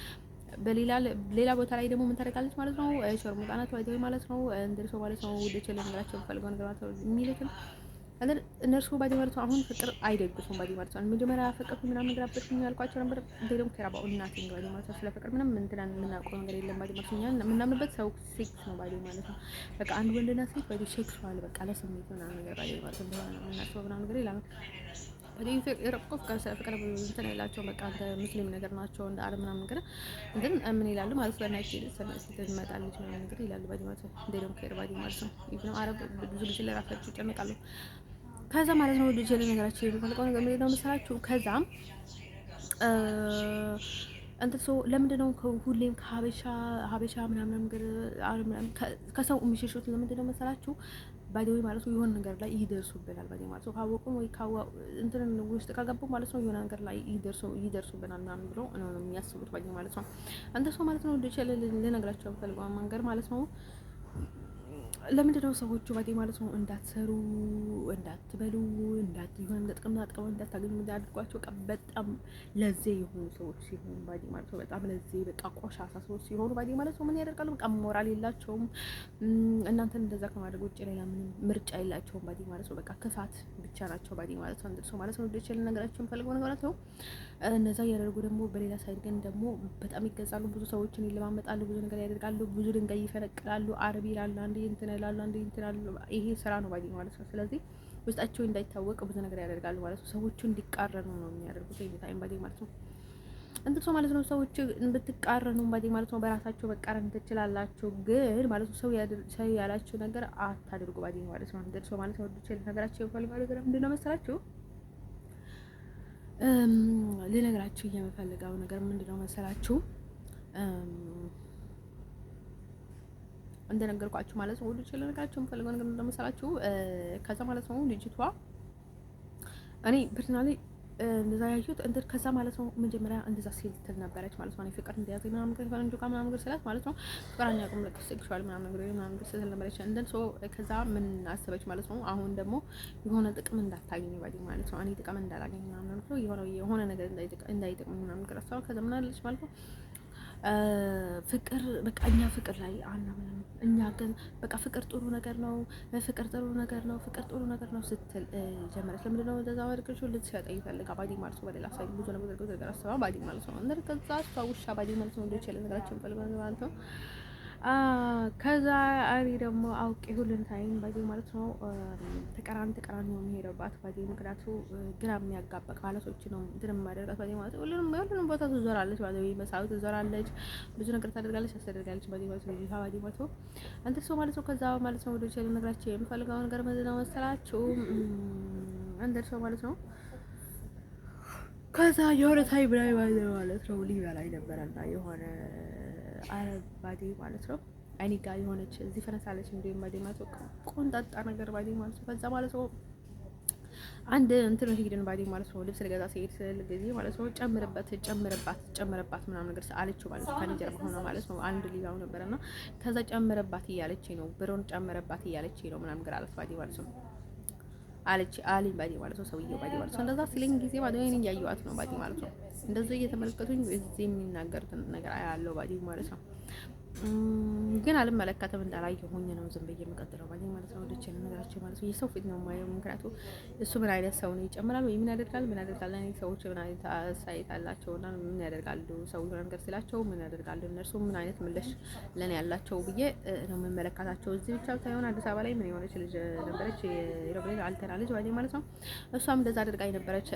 በሌላ ቦታ ላይ ደግሞ ምን ታደርጋለች ማለት ነው። ሸርሙጣናት ባዲ ማለት ነው እንደርሶ ማለት ነው ወደ ቸለ ነገራቸው ፈልገው ነገር ማለት ነው የሚሉትን እነርሱ ባዲ ማለት ነው። አሁን ፍቅር አይደግፉም ባዲ ማለት ነው። መጀመሪያ ፍቅር ምናምን ነገር አበርኩኝ ያልኳቸው ነበር። እንደውም ከራባው እናት ባዲ ማለት ነው። ስለ ፍቅር ምንም እንትን የምናውቀው ነገር የለም ባዲ ማለት ነው። የምናምንበት ሰው ሴክስ ነው ባዲ ማለት ነው። በቃ አንድ ወንድና ሴት ባዲ ሴክሱዋል በቃ ለስሜት ምናምን ነገር ባዲ ማለት ነው እንደሆነ የምናስበው ምናምን ነገር ይላል ባዲ ፍቅር ፍቅር እንትን ያላቸው በቃ እንደ ሙስሊም ነገር ናቸው እንደ አረብ ምናምን ነገር እንትን ምን ይላሉ ማለት ነው። ናይት ሴት ትመጣለች ምናምን ነገር ይላሉ ባዲ ማለት ነው። እንደውም ከር ባዲ ማለት ነው። ይሄው አረብ ብዙ ጊዜ ለራሳቸው ይጨነቃሉ። ከዛ ማለት ነው ልጅ ላይ ነገራችሁ የሚፈልገው ነገር ምንድነው መሰላችሁ? ከዛም እንት ሰው ለምንድነው ሁሌም ከሀበሻ ምናምን ነገር ከሰው የሚሸሹት ለምንድነው መሰላችሁ? ባዲው ማለት ነው የሆነ ነገር ላይ ይደርሱብናል ባዲ ማለት ነው። ካወቁን ወይ እንትን ውስጥ ከገቡ ማለት ነው የሆነ ነገር ላይ ይደርሱብናል ምናምን ብለው ነው የሚያስቡት ባዲ ማለት ነው። አንተ ሰው ማለት ነው ልጅ ላይ ለነገራችሁ የሚፈልገው መንገር ማለት ነው። ለምንድነው ሰዎቹ ባዲ ማለት ነው እንዳትሰሩ እንዳትበሉ እንዳትሆን ለጥቅም እንዳታገኙ እንዳድርጓቸው በቃ በጣም ለዚህ የሆኑ ሰዎች ሲሆኑ ባዲ ማለት ነው በጣም ለዚህ በቃ ቆሻሻ ሰዎች ሲሆኑ ባዲ ማለት ነው ምን ያደርጋሉ? በቃ ሞራል የላቸውም። እናንተን እንደዛ ከማድረግ ውጭ ሌላ ምንም ምርጫ የላቸውም ባዲ ማለት ነው። በቃ ክፋት ብቻ ናቸው ባዲ ማለት ነው። እንደሱ ማለት ነው ልጅ ነገራቸውን ፈልገው ነገር ነው እነዛ ያደርጉ ደግሞ በሌላ ሳይድ ግን ደግሞ በጣም ይገዛሉ። ብዙ ሰዎችን ይለማመጣሉ፣ ብዙ ነገር ያደርጋሉ፣ ብዙ ድንጋይ ይፈነቅላሉ፣ አረብ ይላሉ፣ አንዴ እንትን ይላሉ፣ አንዴ እንትን ይላሉ። ይሄ ስራ ነው ባዲ ማለት ነው። ስለዚህ ውስጣቸው እንዳይታወቅ ብዙ ነገር ያደርጋሉ ማለት ነው። ሰዎቹ እንዲቃረኑ ነው የሚያደርጉት ይሄ ባዲ ማለት ነው። እንትን ሰው ማለት ነው ሰዎች ብትቃረኑ ባዲ ማለት ነው በራሳቸው መቃረን ትችላላችሁ፣ ግን ማለት ነው ሰው ያላችሁ ነገር አታድርጉ ባዲ ማለት ነው። እንትን ሰው ማለት ነው ነገራቸው ይፈልጋሉ ነገር ምንድነው መሰላችሁ? ልነግራችሁ የምፈልገው ነገር ምንድነው መሰላችሁ? እንደነገርኳችሁ ማለት ነው ልጅ ልነግራችሁ የምፈልገው ነገር ምንድነው መሰላችሁ? ከዛ ማለት ነው ልጅቷ እኔ ፐርሰናሊ እንደዛ ያዩት እንትን ከዛ ማለት ነው መጀመሪያ እንደዛ ሲል ትል ነበረች ማለት ነው። ፍቅር እንደያዘ ምናምን ነገር ፈረንጆ ጋር ምናምን ነገር ስላት ማለት ነው ፍቅራኛ ቁም ለክ ሴክሹዋል ምናምን ነገር ስትል ነበረች። እንደን ሶ ከዛ ምን አሰበች ማለት ነው አሁን ደግሞ የሆነ ጥቅም እንዳታገኝ ባዲ ማለት ነው። እኔ ጥቅም እንዳላገኝ ምናምን ነው የሆነ ነገር እንዳይጠቅም ምናምን ነገር አሰበች። ከዛ ምን አለች ማለት ነው ፍቅር በቃ እኛ ፍቅር ላይ አናምንም እኛ ግን በቃ ፍቅር ጥሩ ነገር ነው፣ ፍቅር ጥሩ ነገር ነው፣ ፍቅር ጥሩ ነገር ነው ስትል ጀመረች። ለምንድን ነው እንደዛ ወርቅሽ ልትሸጠኝ ይፈልጋ ባዲ ማለት ነው። በሌላ ሳይድ ብዙ ነገር አስባ ባዲ ማለት ነው። እንደር ከዛ እሷ ውሻ ባዲ ማለት ነው እንደች ነገራችን ፈልገን ማለት ነው። ከዛ እኔ ደግሞ አውቄ ሁሉን ታይም ባዲ ማለት ነው ተቀራኒ ነው የሚሄደባት ባዲ ምክንያቱ ግራ የሚያጋባ ቃላቶች ነው እንትን ማደርጋት ባዲ ማለት ነው። ሁሉንም ቦታ ትዞራለች ባዲ መሳው ትዞራለች፣ ብዙ ነገር ታደርጋለች፣ ታደርጋለች ባዲ ማለት ነው። ባዲ ማለት ነው አንተ ሰው ማለት ነው። ከዛ ማለት ነው ወደ ቸል ነገራቸው የምፈልገው ነገር ምንድን ነው መሰላችሁ? አንተ ሰው ማለት ነው ከዛ የሆነ ታይም ላይ ማለት ነው ሊቢያ ላይ ነበረና የሆነ አረብ ባዲ ማለት ነው አይኔ ጋር የሆነች እዚህ ፈነሳለች እንደ ባዲ ማለት ነው ቆንጣጣ ነገር ባዲ ማለት ነው። ከዛ ማለት ነው አንድ እንትን ሄድን ባዲ ማለት ነው ልብስ ልገዛ ሲሄድ ጊዜ ማለት ነው ጨምርባት ምናምን ነገር አለችው ማለት ነው። ከኔ ጀርባ ሆነ ማለት ነው አንድ ሊባው ነበርና ከዛ ጨምርባት እያለችኝ ነው ብሩን ጨምርባት እያለችኝ ነው ምናምን ነገር አለች ባዲ ማለት ነው አለች አሊ ባዲ ማለት ነው ሰውዬው ባዲ ማለት ነው። እንደዛ ሲለኝ ጊዜ ባዲ እኔ ያየኋት ነው ባዲ ማለት ነው። እንደዚህ እየተመለከቱኝ እዚህ የሚናገሩት ነገር ያለው ባዲ ማለት ነው። ግን አልመለከትም እንዳላየሁኝ ነው ዝም ብዬ የምቀጥለው ማለት ነው። ወደች ነገራቸው ማለት ነው። የሰው ፊት ነው የማየው። ምክንያቱ እሱ ምን አይነት ሰው ነው ይጨምራል ወይ ምን ያደርጋል እኔ ሰዎች ምን አይነት አሳይት አላቸውና ምን ያደርጋሉ ሰው የሆነ ነገር ሲላቸው ምን ያደርጋሉ እነርሱ ምን አይነት ምላሽ ለኔ ያላቸው ብዬ ነው የምመለከታቸው። እዚህ ብቻ ሳይሆን አዲስ አበባ ላይ ምን የሆነች ልጅ ነበረች የሮብሌ አልተና ልጅ ማለት ነው። እሷም እንደዛ አድርጋ የነበረች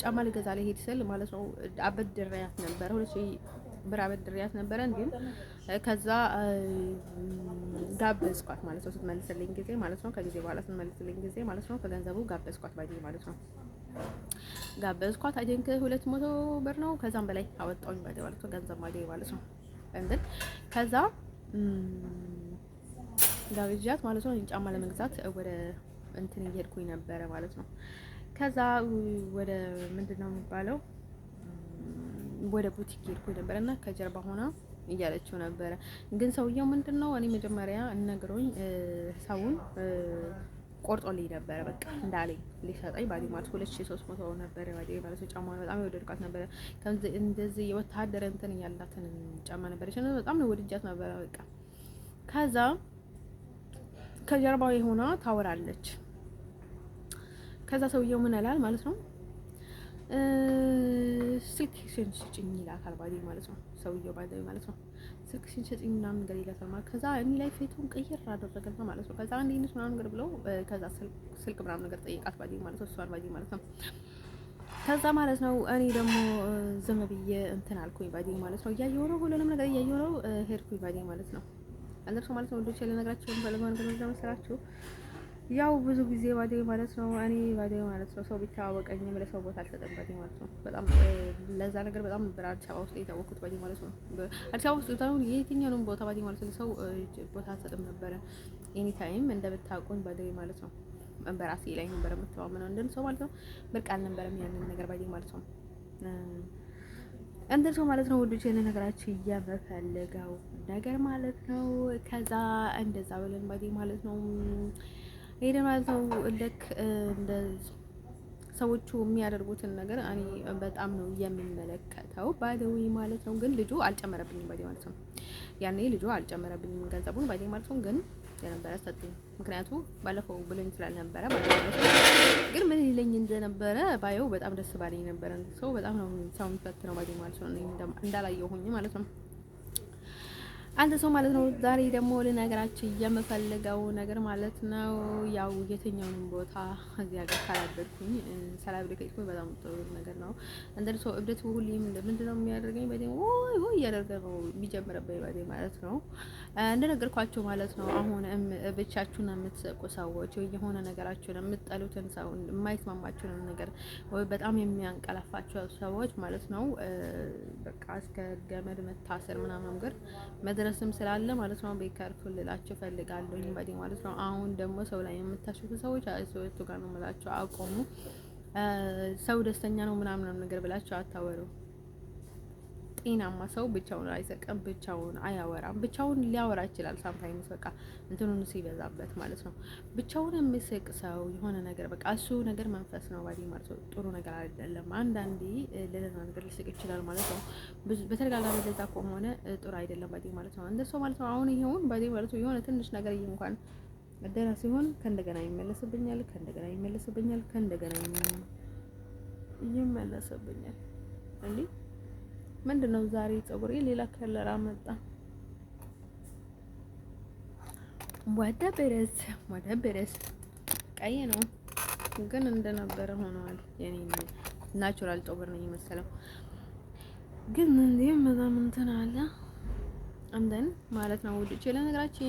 ጫማ ልገዛ ላይ ሄድ ስል ማለት ነው አበድሬያት ነበረ ብር አበድሬያት ነበረ። እንዲሁም ከዛ ጋበዝኳት ማለት ነው ስትመልስልኝ ጊዜ ማለት ነው። ከጊዜ በኋላ ስትመልስልኝ ጊዜ ማለት ነው ከገንዘቡ ጋበዝኳት ማለት ነው። ጋበዝኳት አጀንክ 200 ብር ነው ከዛም በላይ አወጣሁኝ ማለት ነው ገንዘብ ማለት ነው። እንዴ ከዛ ጋብዣት ማለት ነው ጫማ ለመግዛት ወደ እንትን እየሄድኩኝ ነበረ ማለት ነው። ከዛ ወደ ምንድነው የሚባለው ወደ ቡቲክ ሄድኩኝ ነበር እና ከጀርባ ሆና እያለችው ነበረ። ግን ሰውየው ምንድነው እኔ መጀመሪያ ነግሮኝ ሰውን ቆርጦልኝ ነበረ በቃ እንዳለኝ ሊሰጠኝ ባዲ ማለት 2300 ነበረ ባዲ ማለት ጫማ በጣም የወደድኳት ነበረ። እንደዚህ የወታደር እንትን ያላትን ጫማ ነበረች እና በጣም ነው ወድጃት ነበረ በቃ። ከዛ ከጀርባው ሆና ታወራለች። ከዛ ሰውየው ምን ያላል ማለት ነው ስልክሽን ስጭኝ ይላታል ባዲ ማለት ነው። ሰውየው ባዲ ማለት ነው ስልክሽን ስጭኝ ምናምን ነገር ይላታል ማለት ከዛ እኔ ላይ ፊቱን ቀይር አደረገና ማለት ነው። ከዛ አንዴ ነሽ ምናምን ነገር ብለው ከዛ ስልክ ምናምን ነገር ጠይቃት ባዲ ማለት ነው እሷን ባዲ ማለት ነው። ከዛ ማለት ነው እኔ ደግሞ ዝም ብዬ እንትን አልኩኝ ባዲ ማለት ነው። እያየሁ ነው ሁሉንም ነገር እያየሁ ነው ሄድኩኝ ባዲ ማለት ነው። አለርሶ ማለት ነው ወንዶች ለነገራችሁ ፈልገው ነገር እንደመሰላችሁ ያው ብዙ ጊዜ ባዴ ማለት ነው እኔ ባዴ ማለት ነው ሰው ቢተዋወቀኝም ለሰው ቦታ አልሰጠም ባዴ ማለት ነው። በጣም ለዛ ነገር በጣም ነበር አዲስ አበባ ውስጥ የታወኩት ባዴ ማለት ነው። አዲስ አበባ ውስጥ ታውን የትኛውንም ቦታ ባዴ ማለት ነው ሰው ቦታ አልሰጠም ነበረ። ኤኒ ታይም እንደምታውቁኝ ባዴ ማለት ነው በራሴ ላይ ነበር የምተማመነው እንደን ሰው ማለት ነው። ብርቅ አልነበረም ያንን ነገር ባዴ ማለት ነው። እንደ ሰው ማለት ነው ወንዶች የሆነ ነገራችን እያመፈልገው ነገር ማለት ነው። ከዛ እንደዛ ብለን ባዴ ማለት ነው ሄደ ማለት ነው። ልክ እንደ ሰዎቹ የሚያደርጉትን ነገር እኔ በጣም ነው የሚመለከተው ባይደዊ ማለት ነው። ግን ልጁ አልጨመረብኝም ባይ ማለት ነው። ያኔ ልጁ አልጨመረብኝም ገንዘቡን ባይ ማለት ነው። ግን የነበረ ሰጥኝ ምክንያቱም ባለፈው ብሎኝ ስላልነበረ ማለት ነው። ግን ምን ይለኝ እንደነበረ ባየው በጣም ደስ ባለኝ ነበር። ሰው በጣም ነው ሰው የሚፈትነው ባይ ማለት ነው። እንዳላየው ሆኜ ማለት ነው። አንተ ሰው ማለት ነው። ዛሬ ደግሞ ልነግራችሁ የምፈልገው ነገር ማለት ነው ያው የትኛውንም ቦታ እዚህ ሀገር ካላበድኩኝ ሰላብሪኬትኩኝ በጣም ጥሩ ነገር ነው። እንደዚህ ሰው እብደት ሁሌም ምንድነው የሚያደርገኝ በደም ወይ ያደርገው ቢጀምርብኝ በደም ማለት ነው። እንደነገርኳችሁ ማለት ነው። አሁን ብቻችሁን የምትሰቁ ሰዎች ወይ የሆነ ነገራችሁን የምትጠሉትን ሰው የማይስማማችሁን ነገር ወይ በጣም የሚያንቀላፋችሁ ሰዎች ማለት ነው በቃ እስከ ገመድ መታሰር ምናምን ነገር መድረስም ስላለ ማለት ነው። ቤካርፉል ልላችሁ ፈልጋለሁ ባዲ ማለት ነው። አሁን ደግሞ ሰው ላይ የምታሽፉ ሰዎች ሰውቱ ጋር ነው የምላችሁ አቆሙ። ሰው ደስተኛ ነው ምናምን ነገር ብላችሁ አታወሩ። ጤናማ ሰው ብቻውን አይሰቀም፣ ብቻውን አያወራም። ብቻውን ሊያወራ ይችላል ሳምታይምስ በቃ እንትኑን ሲበዛበት ማለት ነው። ብቻውን የሚስቅ ሰው የሆነ ነገር በቃ እሱ ነገር መንፈስ ነው ባዲ ማለት ነው። ጥሩ ነገር አይደለም። አንዳንዴ ለሌላ ነገር ሊስቅ ይችላል ማለት ነው። በተደጋጋሚ ለዛ ከሆነ ጥሩ አይደለም ባዲ ማለት ነው። እንደሱ ማለት ነው። አሁን ይሄውን ባዲ ማለት ነው የሆነ ትንሽ ነገር እንኳን ደህና ሲሆን ከእንደገና ይመለስብኛል፣ ከእንደገና ይመለስብኛል፣ ከእንደገና ይመለስብኛል እንዴ ምንድነው ዛሬ ፀጉሬ ሌላ ከለር አመጣ። ወደ ብረስ ቀይ ነው ግን እንደነበረ ሆኗል። የኔ ናቹራል ፀጉር ነው የሚመስለው ግን እንዴ በጣም እንትን አለ እንደን ማለት ነው። ውድጭ ለነገራችን